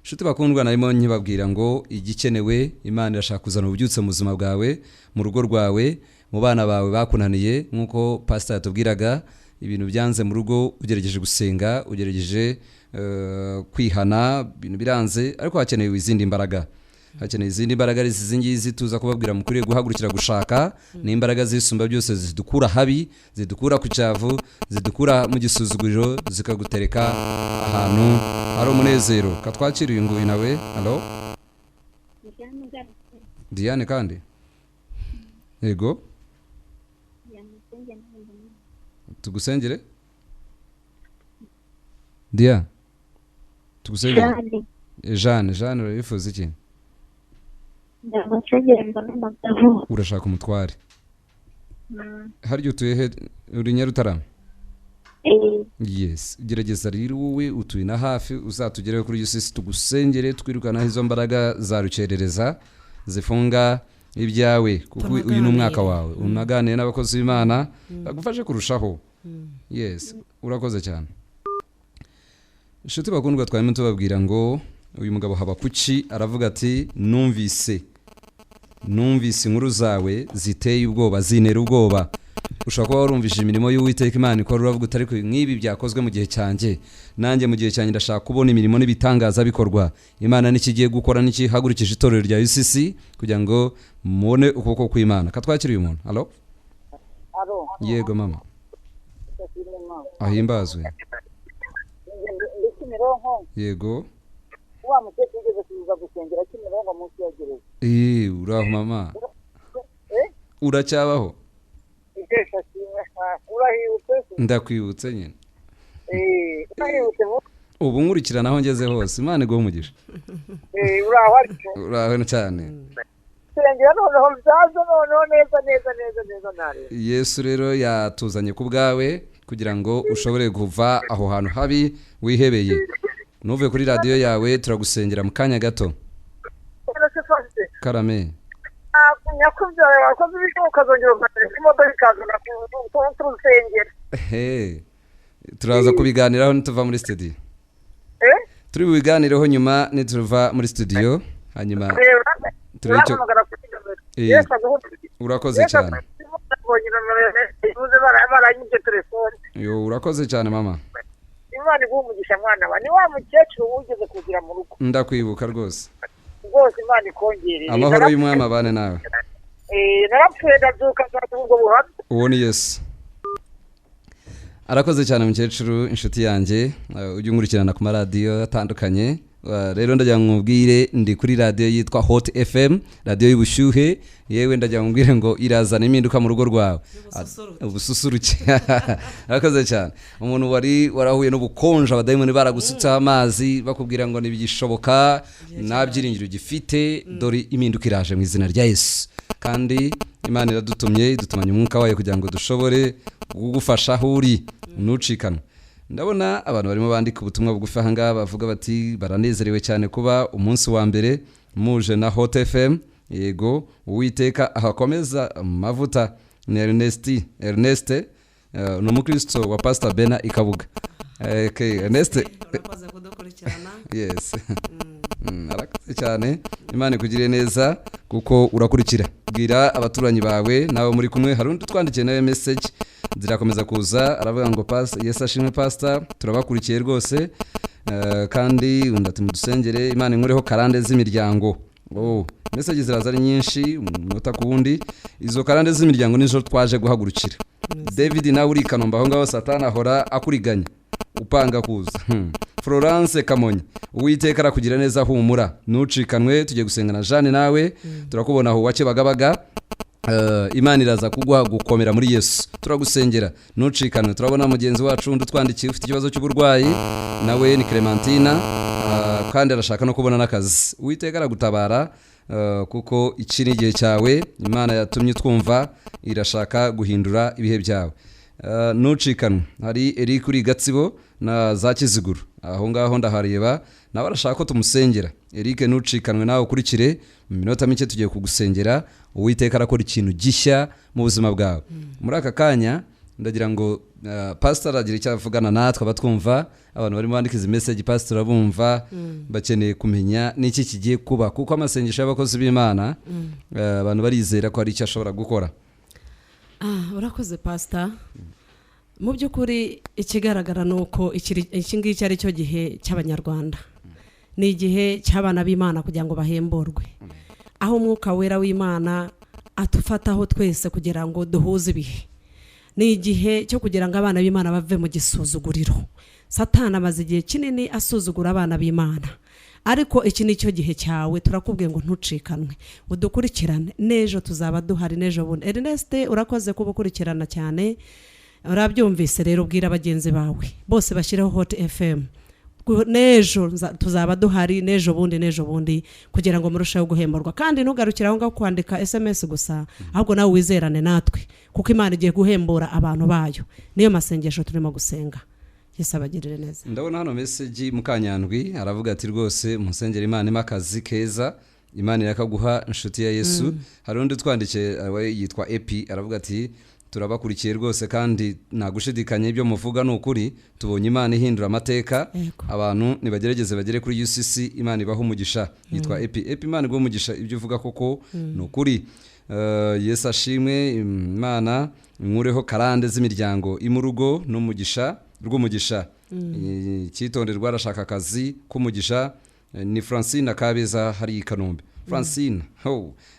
Shuti bakundwa, narimo nkibabwira ngo igikenewe Imana irashaka kuzana ububyutse mu buzima bwawe, mu rugo rwawe, mu bana bawe bakunaniye. Nkuko pastor yatubwiraga, ibintu byanze mu rugo, ugerageje gusenga, ugerageje kwihana, ibintu biranze, ariko hakeneye izindi mbaraga. Hakeneye izindi mbaraga zizingizi tuza kubabwira mukuriye guhagurukira gushaka. Ni imbaraga zisumba byose, zidukura habi, zidukura ku cyavu, zidukura mu gisuzuguriro, zikagutereka ahantu hari umunezero. Katwakira uyu nguyu nawe. Hello Diane kandi. Yego. Tugusengere Dia. Tugusengere Jeanne urifuza iki? Urashaka umutware? Haryo utuye he? Uri Nyarutarama? Yes, gerageza rero wowe utuye na hafi, uzatugereho kuri UCC tugusengere, twirukana izo mbaraga za rukerereza zifunga ibyawe, kuko uyu ni umwaka wawe. Unaganire n'abakozi b'Imana bagufashe kurushaho. Yes, urakoze cyane. Inshuti bakundwa, twarimo tubabwira ngo uyu mugabo Habakuki aravuga ati numvise inkuru zawe ziteye ubwoba, zinera ubwoba. Ushobora kuba warumvise imirimo y'Uwiteka Imana ikora, uravuga utari ko nk'ibi byakozwe mu gihe cyanjye, nanjye mu gihe cyanjye ndashaka kubona imirimo n'ibitangaza bikorwa. Imana nikigiye gukora n'ikihagurikije itorero rya UCC kugira ngo mubone ukuboko kw'Imana. Katwakira uyu muntu. Hello Yego mama. Ahimbazwe. Yego. Wa mutete ugeze kuza gusengera Kimironko munsi ya gereza. Uraho mama? Uracyabaho? Urahibutse? Ndakwibutse nyine. Urahibutse? Ubu nkurikirana aho ngeze hose. Imana iguhe umugisha. Uraho ariko? Uraho cyane. Sengera noneho byazo noneho neza nare. Yesu rero yatuzanye ku bwawe kugira ngo ushobore kuva aho hantu habi wihebeye. Nuve kuri radio yawe, turagusengera mu kanya gato. Karame. Nyakubyawe wakoze ibyo ukazongera imodoka ikazana turusengera. Turaza kubiganiraho nituva muri studio. Turi bubiganireho nyuma nituva muri studio, hanyuma turicyo. Urakoze cyane. Yo, urakoze cyane mama. Imana igumugisha mwana wa. Ni wa mukecuru ugeze kugira mu rugo. Ndakwibuka rwose. Rwose Imana ikongerere. Amahoro y'Umwami abane nawe. Narapfuye ndabyuka ubwo buhamya. Uwo ni Yesu. Arakoze cyane mukecuru, inshuti yanjye, ujye nkurikirana ku maradiyo atandukanye, rero ndagira ngo mubwire ndi kuri radio yitwa Hot FM, radio y'ubushyuhe. Yewe ndagira ngo mubwire ngo irazana impinduka mu rugo rwawe, ubususuruke. Arakoze cyane. Umuntu warahuye n'ubukonje, abadayimoni baragusutsa amazi bakubwira ngo nibigishoboka, nabyiringiro gifite, dore impinduka iraje mu izina rya Yesu. Kandi Imana iradutumye, dutumanye umwuka wayo kugira ngo dushobore kugufasha aho uri ntucikanwe. Ndabona abantu barimo bandika ubutumwa bugufi aha ngaha bavuga bati baranezerewe cyane kuba umunsi wa mbere muje na Hot FM. Yego, Uwiteka ahakomeza amavuta. Ni Ernest ni umukristo wa Pastor Bena Ikabuga. Ernest urakoze kudukurikirana. Yes. Arakoze cyane. Imana ikugire neza kuko urakurikira. Bwira abaturanyi bawe nawe muri kumwe. Hari undi twandikiye nawe message zirakomeza kuza, aravuga ngo Yesu ashimwe Pastor, turabakurikiye rwose, kandi undati mudusengere Imana inkureho karande z'imiryango. Message ziraza ari nyinshi umunota ku wundi. Izo karande z'imiryango nizo twaje guhagurukira. David nawe uri Kanombe aho ngaho Satani ahora akuriganya upanga kuza. Florence Kamonyi, Uwiteka arakugira neza, humura ntucikanwe. Tujye gusengana Jeanne nawe turakubona aho wake bagabaga. Imana iraza kugwa gukomera muri Yesu, turagusengera ntucikanwe. Turabona mugenzi wacu ndutwandikiye ufite ikibazo cy'uburwayi, nawe ni Clementina, kandi arashaka no kubona n'akazi. Uwiteka aragutabara kuko iki ni igihe cyawe. Imana yatumye twumva irashaka guhindura ibihe byawe. Ntucikanwe. Hari Eric uri Gatsibo na za Kiziguru aho ngaho ndahareba, nawe arashaka ko tumusengera. Eric ntucikanwe, nawe ukurikire, mu minota mike tugiye kugusengera. Uwiteka arakora ikintu gishya mu buzima bwawe. Muri aka kanya ndagira ngo Pastor agira icyo avugana natwe abatwumva. Abantu barimo bandika izi message Pastor abumva bakeneye kumenya n'iki kigiye kuba, kuko amasengesho y'abakozi b'Imana abantu barizera ko ari icyo ashobora gukora. Urakoze Pastor. Mu by'ukuri ikigaragara nuko iki ngiki ari cyo gihe cy'Abanyarwanda, ni igihe cy'abana b'Imana kugira ngo bahemborwe, aho umwuka wera w'Imana atufataho twese kugira ngo duhuze ibihe. Ni igihe cyo kugira ngo abana b'Imana bave mu gisuzuguriro. Satani amaze igihe kinini asuzugura abana b'Imana, ariko iki ni cyo gihe cyawe. Turakubwiye ngo ntucikanwe, udukurikirane. Nejo tuzaba duhari, nejo bundi. Ernest urakoze kubukurikirana cyane, urabyumvise. Rero ubwira abagenzi bawe bose bashireho Hot FM. Nejo tuzaba duhari, nejo bundi kugira ngo murusheho guhemborwa. Kandi ntugarukire aho ngaho kwandika SMS gusa, ahubwo nawe wizerane natwe, kuko Imana igiye guhembura abantu bayo. Niyo masengesho turimo gusenga. Yesu abagirire neza. Ndabona hano message Mukanyandwi aravuga ati rwose musengera Imana imakazi keza, Imana yakaguha inshuti ya Yesu. Hari undi twandikiye yitwa Epi aravuga ati turabakurikiye rwose, kandi nagushidikanye ibyo muvuga n'ukuri. Tubonye Imana ihindura amateka. Abantu nibagerageze bagere kuri UCC, Imana ibaho umugisha. Yitwa Epi. Imana ibaho umugisha, ibyo uvuga koko n'ukuri. Yesu ashimwe, Imana inkureho karande z'imiryango imurugo n'umugisha rw'umugisha. Cyitonderwa arashaka akazi k'umugisha. Ni Francine Kabeza hari i Kanombe. Francine,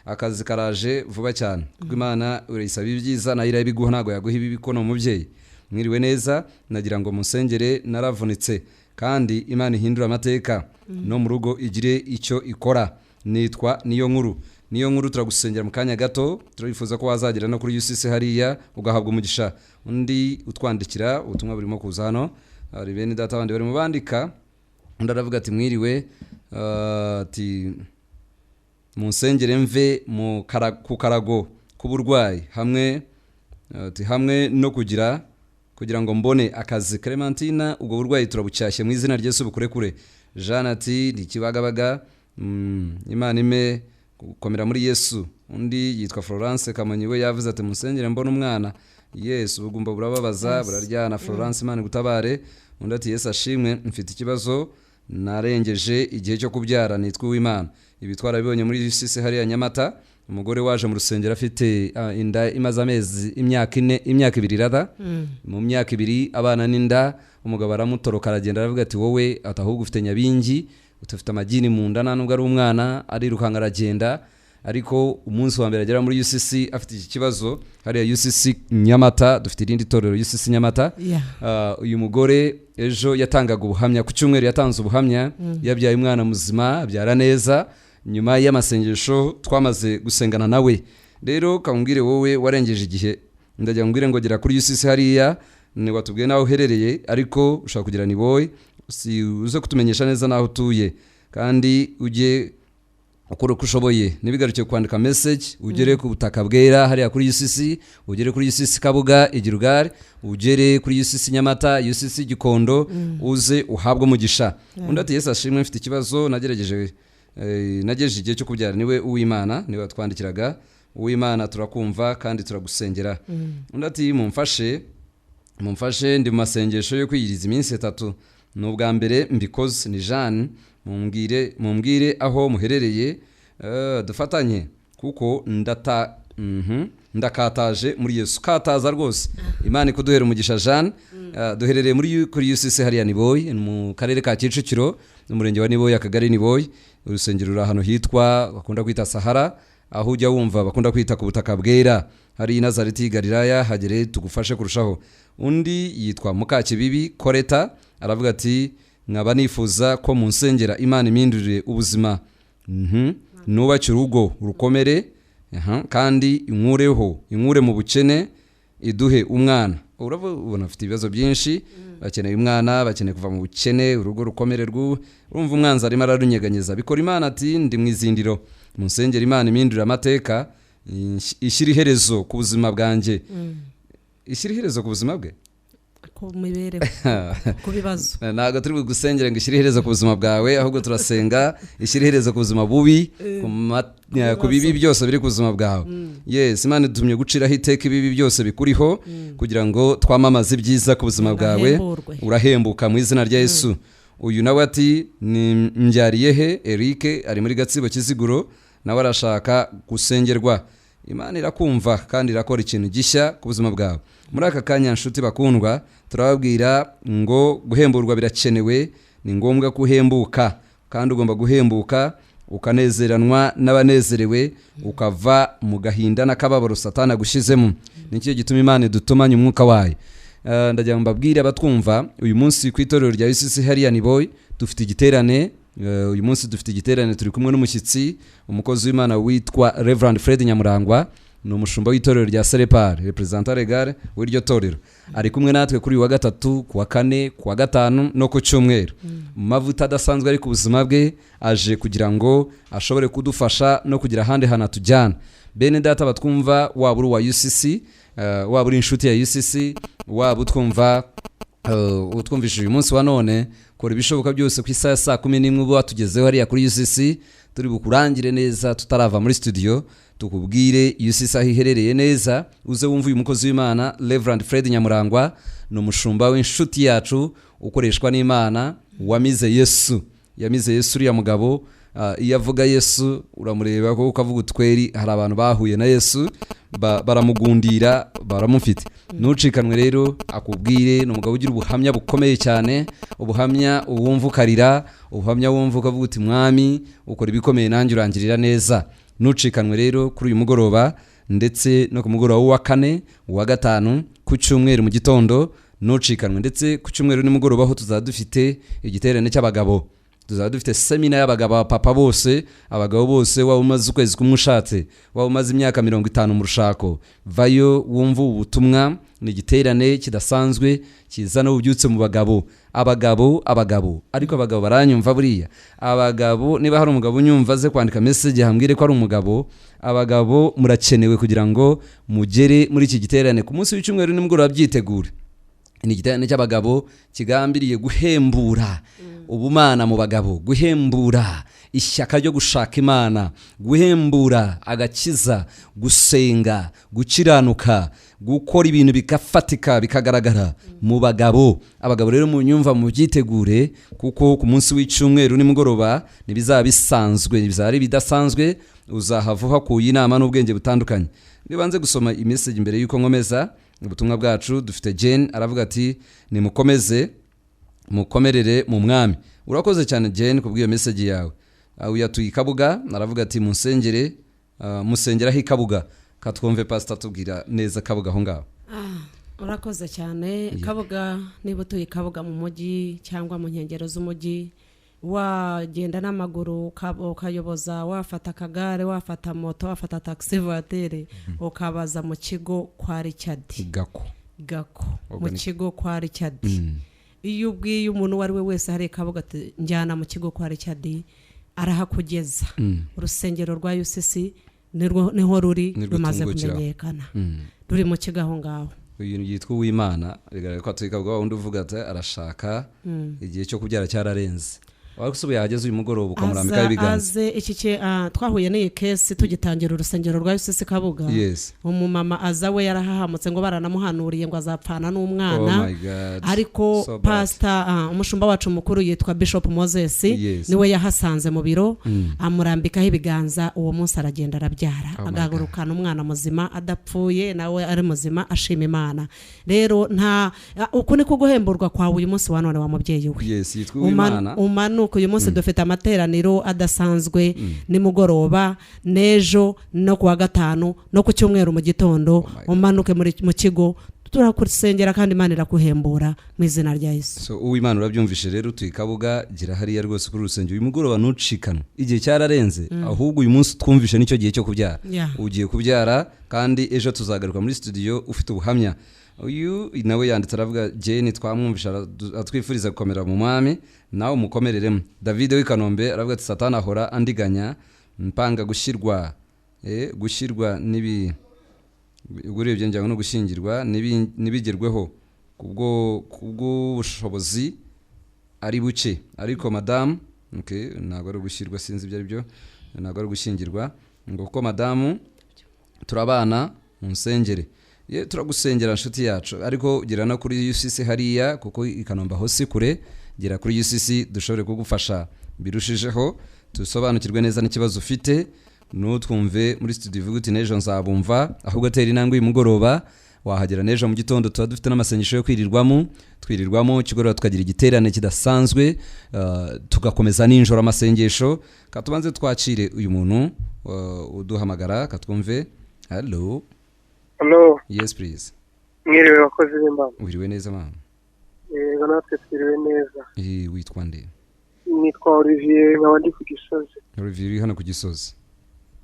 akazi karaje vuba cyane, kuko Imana urayisaba ibyiza nayo irabiguha, ntago yaguha ibibi ko no mubyeyi. Mwiriwe neza, nagira ngo musengere, naravunitse kandi Imana ihindura amateka no mu rugo igire icyo ikora. Nitwa Niyo Nkuru, turagusengera mu kanya gato. Turifuza ko wazagira no kuri UCC hariya ugahabwa umugisha. Undi utwandikira ubutumwa burimo kuza hano, ari bene data abandi bari mu bandika. Undi aravuga ati mwiriwe, ati musengere mve ku karago k'uburwayi hamwe no kugira ngo mbone akazi. Clementina, ubwo burwayi turabucyashye mu izina ry'Yesu bukurekure. Jean ati ni kibagabaga, Imana ime gukomera muri Yesu. Undi yitwa Florence Kamonyi, we yavuze ati musengere mbona umwana. Yesu ubugumba burababaza buraryana. Florence, Imana gutabare. Undi ati Yesu ashimwe, mfite ikibazo narengeje igihe cyo kubyara, nitwa Uwimana. Ibi twarabibonye muri UCC hariya Nyamata. Umugore waje mu rusengero afite inda imaze amezi imyaka 2 rada. Mu myaka 2 abana n'inda, umugabo aramutoroka aragenda aravuga ati wowe atahubwo ufite nyabingi, utafite amagini mu nda, nubwo ari umwana, ari rukanga aragenda ariko umunsi wa mbere agera muri UCC afite iki kibazo hariya UCC Nyamata, dufite irindi torero UCC Nyamata. Uyu mugore ejo yatangaga ubuhamya ku cyumweru, yatanze ubuhamya yabyaye umwana muzima, abyara neza nyuma y'amasengesho twamaze gusengana nawe. Rero kambwire wowe warengeje igihe, ndagira ngwire ngo gera kuri UCC hariya, ni watubwiye naho uherereye, ariko ushaka kugira ni boy uze kutumenyesha neza naho utuye, kandi ujye ukora uko ushoboye. Nibigarukiye kwandika message ugere ku butaka bwera hariya kuri UCC, ugere kuri UCC Kabuga Igirugari, ugere kuri UCC Nyamata, UCC Gikondo, uze uhabwe umugisha. Undi ati Yesu ashimwe, mfite ikibazo nagejeje igihe cyo kubyara, niwe Uwimana, niwe watwandikiraga. Uwimana turakumva kandi turagusengera. Undi ati mumfashe ndi mu masengesho yo kwiyiriza iminsi 3, n'ubwa mbere mbikoze, ni Jeanne, mumbwire aho muherereye dufatanye kuko ndakataje muri Yesu. Kataza rwose, Imana ikuduhera umugisha Jeanne. Duherereye muri kuri UCC hariya Niboy, mu karere ka Kicukiro, mu murenge wa Niboy, akagari Niboy. Urusengero ruri ahantu hitwa bakunda kwita Sahara, aho ujya wumva bakunda kwita ku butaka bwera, hari Nazareti Galilaya, hagere tugufashe kurushaho. Undi yitwa Mukakibibi Koreta, aravuga ati nkaba nifuza ko munsengera Imana imindurire ubuzima, nubake urugo rukomere, kandi inkure mu bukene, iduhe umwana. Urabona afite ibibazo byinshi, bakeneye umwana, bakeneye kuva mu bukene, urugo rukomere urumva umwanzi arimo ararunyeganyeza. Bikora Imana ati ndi mwizindiro, munsengera Imana imindurire amateka, ishyira iherezo ku buzima bwanjye. Ishyira iherezo ku buzima bwe, ku mibereho, ku bibazo. Ntabwo turi gusengera ngo ishyire iherezo ku buzima bwawe, ahubwo turasenga ishyire iherezo ku buzima bubi, ku bibi byose biri ku buzima bwawe. Yes, Imana idutumye guciraho iteka ibibi byose bikuriho, kugira ngo twamamaze ibyiza ku buzima bwawe, urahembuka mu izina rya Yesu. Uyu nawe ati Mbyariyehe Eric, ari muri Gatsibo Kiziguro, nawe arashaka gusengerwa. Imana irakumva kandi irakora ikintu gishya ku buzima bwawe. Muri aka kanya nshuti bakundwa, turababwira ngo guhemburwa birakenewe, ni ngombwa guhembuka, kandi ugomba guhembuka ukanezeranwa n'abanezerewe, ukava mu gahinda n'akababaro Satani agushyizemo. Nicyo gituma Imana idutumanya umwuka wayo. Ndagira ngo mbabwire abatwumva, uyu munsi ku itorero rya UCC hariya Niboy dufite igiterane. Uyu munsi dufite igiterane, turi kumwe n'umushyitsi, umukozi w'Imana witwa Reverend Fred Nyamurangwa, ni umushumba w'itorero rya Serepar, representant legal w'iryo torero. Ari kumwe natwe kuri wa gatatu, ku wa kane, ku wa gatanu no ku cyumweru. Mavuta adasanzwe ari ku buzima bwe, aje kugira ngo ashobore kudufasha no kugira ahandi hantu tujyana. Bene data batwumva, waba uri wa UCC, waba uri inshuti ya UCC, waba utwumvishije uyu munsi wa none, kora ibishoboka byose ku isaha saa 11 ubu watugezeho hariya kuri UCC, turi bukurangire neza tutarava muri studio, tukubwire UCC aho iherereye neza, uze wumva uyu mukozi w'Imana Reverend Fred Nyamurangwa, no mushumba w'inshuti yacu ukoreshwa n'Imana, wamize Yesu. Yamize Yesu uriya mugabo, iyo avuga Yesu uramureba ko ukavuga utweri, hari abantu bahuye na Yesu baramugundira, baramufite. Nucikanwe rero akubwire, ni umugabo ugira ubuhamya bukomeye cyane, ubuhamya uwumva ukarira, ubuhamya wumva ukavuga uti mwami ukora ibikomeye nanjye urangirira neza. Nucikanwe rero kuri uyu mugoroba, ndetse no ku mugoroba wa kane, wa gatanu, ku cyumweru mu gitondo. Nucikanwe ndetse ku cyumweru nimugoroba aho tuzadufite igiterane cy'abagabo, tuzaba dufite semina y'abagabo, papa bose, abagabo bose, waba umaze ukwezi kumushatse, waba umaze imyaka 50 mu rushako, vayo wumva ubutumwa. Ni igiterane kidasanzwe kizana ububyutse mu bagabo. Abagabo ariko abagabo baranyumva buriya. Abagabo, niba hari umugabo unyumva ze kwandika message hambwire ko ari umugabo. Abagabo murakenewe kugira ngo mugere muri iki giterane ku munsi w'icyumweru nimugoroba, byitegure. Ni igiterane cy'abagabo kigambiriye guhembura ubumana mu bagabo, guhembura ishyaka ryo gushaka Imana, guhembura agakiza, gusenga, gukiranuka, gukora ibintu bikafatika bikagaragara mu bagabo. Abagabo rero munyumva mu byitegure, kuko ku munsi w'icyumweru nimugoroba nibizaba bisanzwe, bizari bidasanzwe, uzahavuha ku inama n'ubwenge butandukanye. Nibanze gusoma imessage imbere yuko nkomeza ubutumwa bwacu. Dufite Jane aravuga ati mukomerere mu mwami. Urakoze cyane Jane kubwiyo message yawe. Uyatuye Kabuga aravuga ati munsengere musengeraho ikabuga katwumve pastor tubwira neza kabuga aho ngaho. Urakoze cyane. Kabuga niba utuye Kabuga mu mujyi cyangwa mu nkengero z'umujyi, wagenda n'amaguru ukayoboza, wafata akagare, wafata moto, wafata taxi voiture, ukabaza mu kigo kwa Richard Gako mu kigo kwa Richard. Iyo ubwiye umuntu wari we wese hari Kabuga njyana mu kigo kwa Richard, arahakugeza. Urusengero rwa UCC niho ruri rumaze kumenyekana, ruri mu kigo aho ngaho. Uyu yitwa Uwimana, bigaragara ko atuye wundi uvuga ati arashaka igihe cyo kubyara cyararenze. Wakusubiye hageze uyu mugoroba ukamurambika ibiganza. Aze iki twahuye n'iyi case tugitangira urusengero rwa UCC Kabuga. Umumama aza we yarahahamutse ngo baranamuhanuriye ngo azapfana n'umwana. Ariko so pastor umushumba wacu mukuru yitwa Bishop Moses niwe yahasanze mu biro, amurambikaho ibiganza. Uwo munsi aragenda arabyara, agahagurukana umwana muzima adapfuye, nawe ari muzima ashima Imana. Rero nta uko niko guhemburwa kwa uyu munsi wa none wa mubyeyi we. Yitwa Uwimana. Uyu munsi dufite amateraniro adasanzwe nimugoroba, nejo no kuwa gatanu no ku cyumweru mu gitondo. Umanuke mu kigo turakusengera kandi Imana irakuhembura mu izina rya Yesu. So Uwimana urabyumvishe rero tuyi Kabuga gira hariya rwose kuri urusengero uyu mugoroba ntucikana. Igihe cyararenze ahubwo uyu munsi twumvishe nicyo gihe cyo kubyara. Ugiye kubyara kandi ejo tuzagaruka muri studio ufite ubuhamya. Uyu nawe yanditse aravuga Jane twamwumvisha atwifuriza gukomera mu mwami nawe mukomereremo. David w'Ikanombe aravuga ati Satani ahora andiganya mpanga gushyirwa urebye njyana no gushingirwa nibigerweho kubwo bushobozi ari buke, ariko madame ntabwo ari gushyirwa, sinzi ibyo ari byo, ntabwo ari gushingirwa ngo kuko madamu turabana mu nsengere. Turagusengera nshuti yacu, ariko gira no kuri UCC hariya kuko Ikanombe aho si kure. Gira kuri UCC dushobore kugufasha birushijeho, tusobanukirwe neza n'ikibazo ufite. Nutwumve muri studio ivuga uti nejo nzabumva, ahubwo atera intambwe y'umugoroba wahagera nejo mu gitondo. Tuba dufite n'amasengesho yo twirirwamo kigoroba, tukagira igiterane kidasanzwe, tugakomeza n'injoro amasengesho. Katubanze twakire uyu muntu uduhamagara katwumve. Hello. Yes please. Mwiriwe wakoze b'Imana. Wiriwe neza mama. Yego natwe twiriwe neza. Witwa nde? Nitwa Olivier, nkaba ndi ku Gisozi. Olivier uri hano ku Gisozi.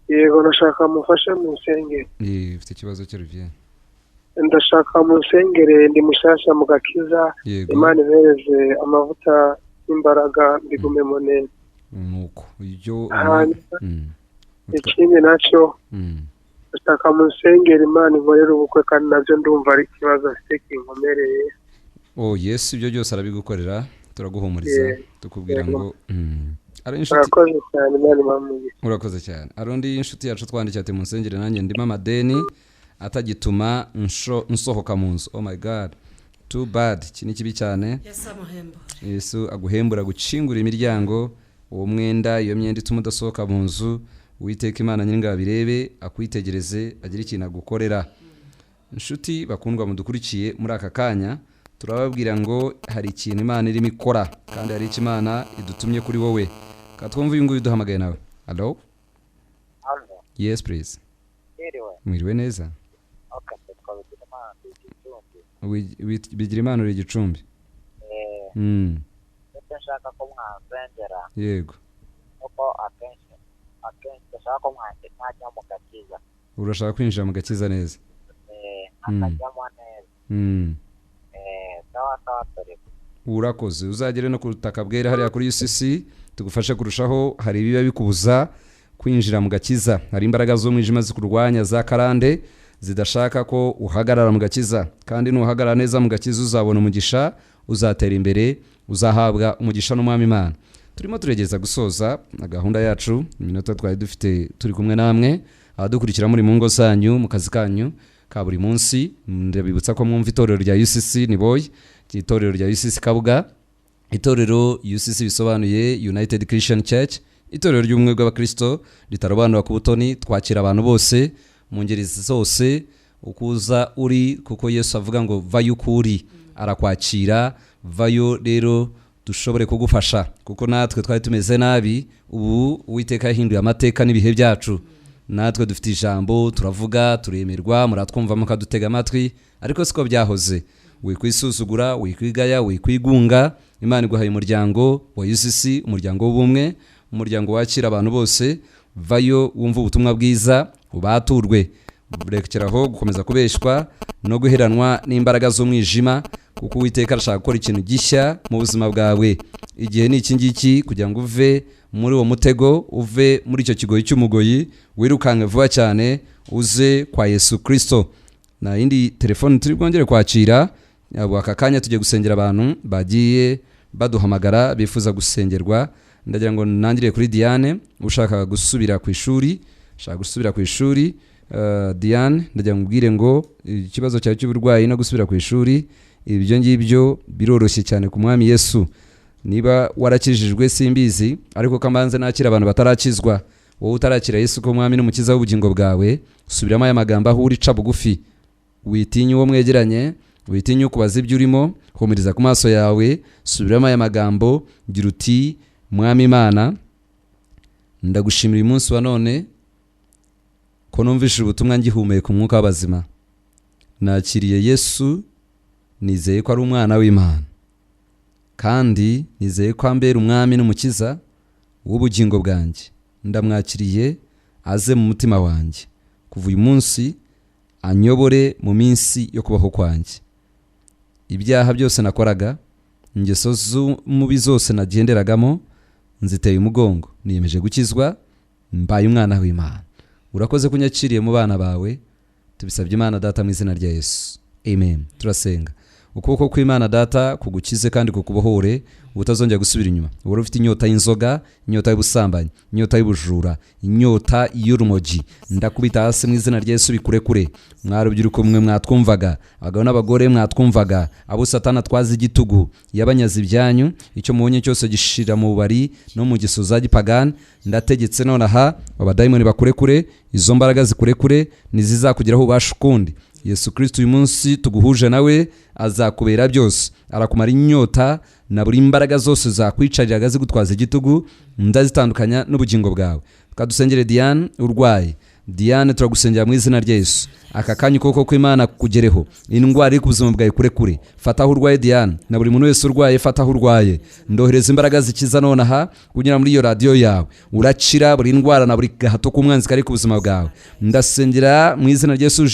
Yego nashaka mufashe mu nsengero. Ufite ikibazo cyo Olivier? Ndashaka mu nsengero, ndi mushasha mu gakiza. Imana ibereze amavuta imbaraga ndigumemo neza. Nuko ibyo ikindi nacyo ndashaka mu nsengero Imana inkorera ubukwe, kandi nabyo ndumva ari ikibazo afite kinkomereye. Yesu ibyo byose arabigukorera, turaguhumuriza tukubwira ngo urakoze cyane. Arundi inshuti yacu twandikiye ati mu nsengero nanjye ndimo amadeni atagituma nsohoka mu nzu. Oh my God, too bad. Iki ni kibi cyane. Yesu aguhembura gucingura imiryango, uwo mwenda, iyo myenda ituma udasohoka mu nzu. Uwiteka Imana nyinga birebe akwitegereze agira ikintu agukorera. Inshuti bakundwa mudukurikiye muri aka kanya, turababwira ngo hari ikintu Imana irimo ikora, kandi hari icyo Imana idutumye kuri wowe. Katwumva uyu nguyu duhamagaye nawe. Hello. Yes please. Mwiriwe neza. Bigira Imana uri Gicumbi. Ndashaka ko mwansengera. Yego. Uko akenshi ndashaka ko mwajya mu gakiza. Urashaka kwinjira mu gakiza neza? Akajyamo neza. Urakoze. Uzagere no ku butaka bwera hariya kuri UCC tugufashe kurushaho. Hari ibiba bikubuza kwinjira mu gakiza. Hari imbaraga z'umwijima zikurwanya za karande zidashaka ko uhagarara mu gakiza, kandi nuhagarara neza mu gakiza uzabona umugisha, uzatera imbere, uzahabwa umugisha n'Umwami Imana. Turimo turegeza gusoza na gahunda yacu, iminota twari dufite turi kumwe namwe abadukurikira muri mu ngo zanyu, mu kazi kanyu ka buri munsi. Ndabibutsa ko mwumva itorero rya UCC ni boy, itorero rya UCC Kabuga. Itorero UCC bisobanuye United Christian Church, itorero ry'umwe bw'abakristo ritarobanura ku butoni. Twakira abantu bose mu ngeri zose ukuza uri, kuko Yesu avuga ngo vayo ukuri arakwakira. Vayo rero dushobore kugufasha, kuko natwe twari tumeze nabi, ubu Uwiteka yahinduye amateka n'ibihe byacu. natwe dufite ijambo turavuga turemerwa muratwumva mukadutega amatwi ariko siko byahoze wikwisuzugura wikwigaya wikwigunga Imana iguhaye umuryango wa UCC umuryango w'ubumwe umuryango wakira abantu bose vayo wumva ubutumwa bwiza ubaturwe burekeraho gukomeza kubeshwa no guheranwa n'imbaraga z'umwijima kuko Uwiteka arashaka gukora ikintu gishya mu buzima bwawe igihe ni iki ngiki kugira ngo uve muri uwo mutego uve muri icyo kigoyi cy'umugoyi wirukanke vuba cyane uze kwa Yesu Kristo. Na indi telefone turi bwongere kwakira aka kanya tujye gusengera abantu bagiye baduhamagara bifuza gusengerwa. Ndagira ngo nangire kuri Diane ushaka gusubira ku ishuri Diane ndagira ngubwire ngo ikibazo cyawe cy'uburwayi no gusubira ku ishuri ibyo ngibyo biroroshye cyane ku mwami Yesu. Niba warakijijwe simbizi ariko kamanze nakira abantu batarakizwa wowe utarakira Yesu ko mwami n'umukiza w'ubugingo bwawe subiramo aya magambo aho uri ca bugufi witinye uwo mwegeranye witinye kubaza ibyo urimo humiriza ku maso yawe subiramo aya magambo gira uti mwami Imana ndagushimira uyu munsi wa none ko numvise ubutumwa ngihumeka umwuka w'abazima nakiriye Yesu nizeye ko ari umwana w'Imana kandi nizeye ko ambera umwami n'umukiza w'ubugingo bwanjye ndamwakiriye aze mu mutima wanjye kuva uyu munsi anyobore mu minsi yo kubaho kwanjye ibyaha byose nakoraga ingeso z'umubi zose nagenderagamo nziteye umugongo niyemeje gukizwa mbaye umwana w'Imana urakoze kunyakiriye mu bana bawe tubisabye Imana data mu izina rya Yesu amen. Turasenga ukuboko kw'Imana data kugukize kandi kukubohore utazongera gusubira inyuma wari ufite inyota y'inzoga inyota y'ubusambanyi inyota y'ubujura inyota y'urumogi ndakubita hasi mu izina rya Yesu bikurekure mwarubyiruko mwe mwatwumvaga abagabo n'abagore mwatwumvaga abo Satana twazi igitugu yabanyaza ibyanyu icyo mubonye cyose gishira mu bari no mu gisoza gipagani ndategetse none aha abadayimoni bakurekure izo mbaraga zikurekure nizizakugeraho ubasha ukundi Yesu Kristo uyu munsi tuguhuje nawe azakubera byose arakumara inyota na buri imbaraga zose zakwicariraga zigutwaza igitugu ndazitandukanya n'ubugingo bwawe. Kadusengere Diane urwaye Diane turagusengera mu izina rya Yesu aka kanya ukuboko kw'Imana kugereho indwara iri ku buzima bwawe kurekure fataho urwaye Diane na buri muntu wese urwaye fataho urwaye ndohereza imbaraga zikiza none aha kunyura muri iyo radio yawe urakira buri ndwara na buri gahato k'umwanzi kari ku buzima bwawe ndasengera mu izina rya Yesu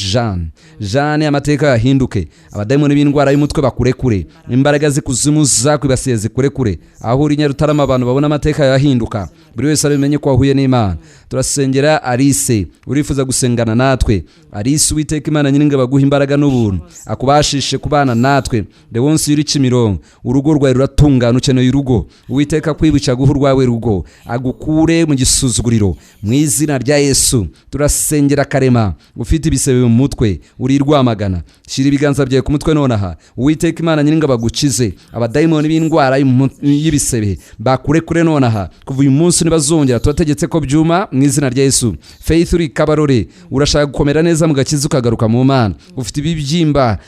Jeanne amateka yahinduke abadayimoni b'indwara y'umutwe bakurekure imbaraga zikuzimu zakwibasiye zikurekure aho uri Nyarutarama abantu babona amateka yahinduka buri wese abimenye ko wahuye n'Imana. Turasengera Alice urifuza gusengana natwe Alice Uwiteka Imana nyiringa baguha imbaraga n'ubuntu akubashishe kubana natwe de wonsi uri Kimironko urugo rwawe ruratungana ukeneye urugo Uwiteka kwibuka guha urwawe rugo agukure mu gisuzuguriro mu izina rya Yesu. Turasengera Karema ufite ibisebe mu mutwe uri Rwamagana shira ibiganza byawe ku mutwe none aha Uwiteka Imana nyiringa bagukize abadayimoni b'indwara y'ibisebe bakurekure none aha kuva uyu munsi nibazongera turategetse ko byuma mu izina rya Yesu. Faith uri Kabarore urashaka gukomera neza mu gakiza ukagaruka mu Mana ufite ibibyimba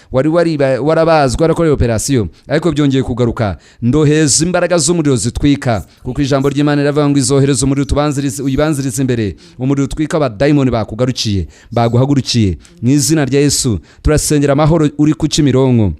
warabazwa warakoreye operation ariko byongeye kugaruka ndoheza imbaraga z'umuriro zitwika kuko ijambo ry'Imana riravuga ngo izohereza umuriro uyibanziriza imbere umuriro utwika abadayimoni bakugarukiye baguhagurukiye mu izina rya Yesu. Turasengera amahoro uri ku Kimironko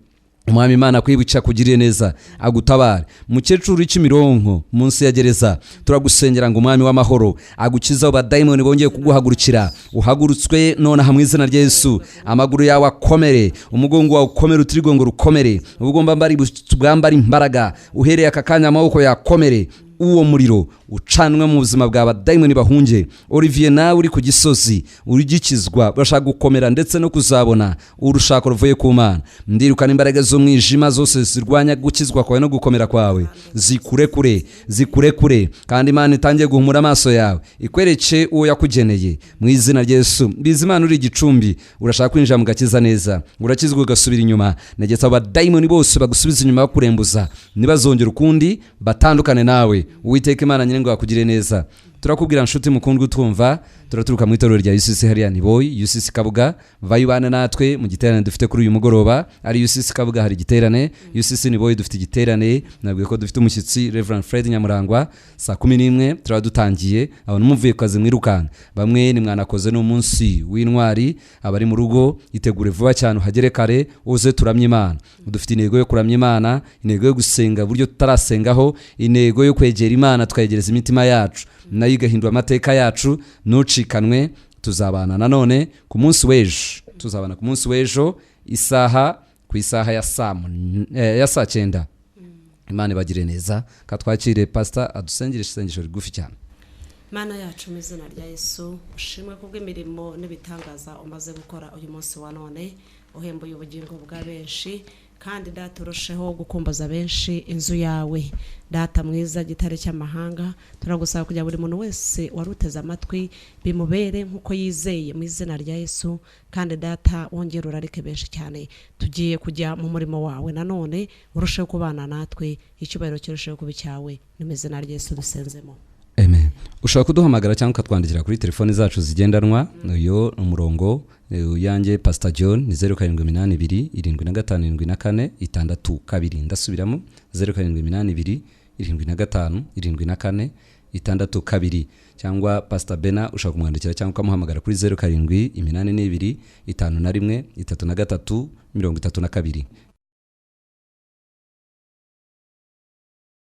Umwami Imana kwibuka kugiriye neza agutabare mukecuru w'Ikimironko munsi ya gereza turagusengera ngo Umwami w'amahoro agukiza abadayimoni bongeye kuguhagurukira uhagurutswe none hamwe izina rya Yesu amaguru yawe akomere umugongo wawe ukomere utirigongo rukomere ubugomba bwambara imbaraga uhereye aka kanya amaboko yakomere uwo muriro ucanwe mu buzima bwa abadayimoni bahunge. Olivier nawe uri ku Gisozi urigikizwa bashaka gukomera ndetse no kuzabona urushako ruvuye ku Mana ndirukana imbaraga z'umwijima zose zirwanya gukizwa kwawe no gukomera kwawe zikurekure kandi Imana itangiye guhumura amaso yawe ikwereke uwo yakugeneye mu izina rya Yesu. Bizimana uri Gicumbi urashaka kwinjira mu gakiza neza urakizwa ugasubira inyuma negetse abadayimoni bose bagusubiza inyuma bakurembuza nibazongera ukundi batandukane nawe Uwiteka Imana nyiringo akugire neza. turakubwira nshuti mukundwa utwumva turaturuka mu itorero rya UCC hariya Niboyi UCC Kabuga vayibana natwe mu giterane dufite kuri uyu mugoroba ari UCC Kabuga hari giterane UCC Niboyi dufite giterane nabwiye ko dufite umushyitsi Reverend Fred Nyamurangwa saa 11 turadutangiye abantu muvuye kazi mwirukanka bamwe ni mwanakoze no munsi w'intwari abari mu rugo itegure vuba cyane hagere kare uze turamye Imana dufite intego yo kuramya Imana intego yo gusenga buryo tutarasengaho intego yo kwegera Imana tukayegereza imitima yacu nayo igahindura amateka yacu nucikanwe tuzabana nanone ku munsi w'ejo isaha ku isaha ya saa 9 Imana ibagire neza katwakire pastor adusengere isengesho rigufi cyane. Mana yacu mu izina rya Yesu ushimwe kubw'imirimo n'ibitangaza umaze gukora uyu munsi wa none uhembuye ubugingo bwa benshi kandi data urusheho gukumbaza benshi inzu yawe data mwiza gitare cy'amahanga turagusaba kugira buri muntu wese waruteze amatwi bimubere nkuko yizeye mu izina rya Yesu kandi data wongera urarike benshi cyane tugiye kujya mu murimo wawe nanone urusheho kubana natwe icyubahiro kirusheho kuba cyawe mu izina rya Yesu dusenzemo. Amen. Ushaka kuduhamagara cyangwa ukatwandikira kuri telefone zacu zigendanwa uyo umurongo uyanjye Pastor John ni 0782 7574 62 ndasubiramo 0782 7574 62 cyangwa Pastor Bena ushaka kumwandikira cyangwa ukamuhamagara kuri 0782 51 33 32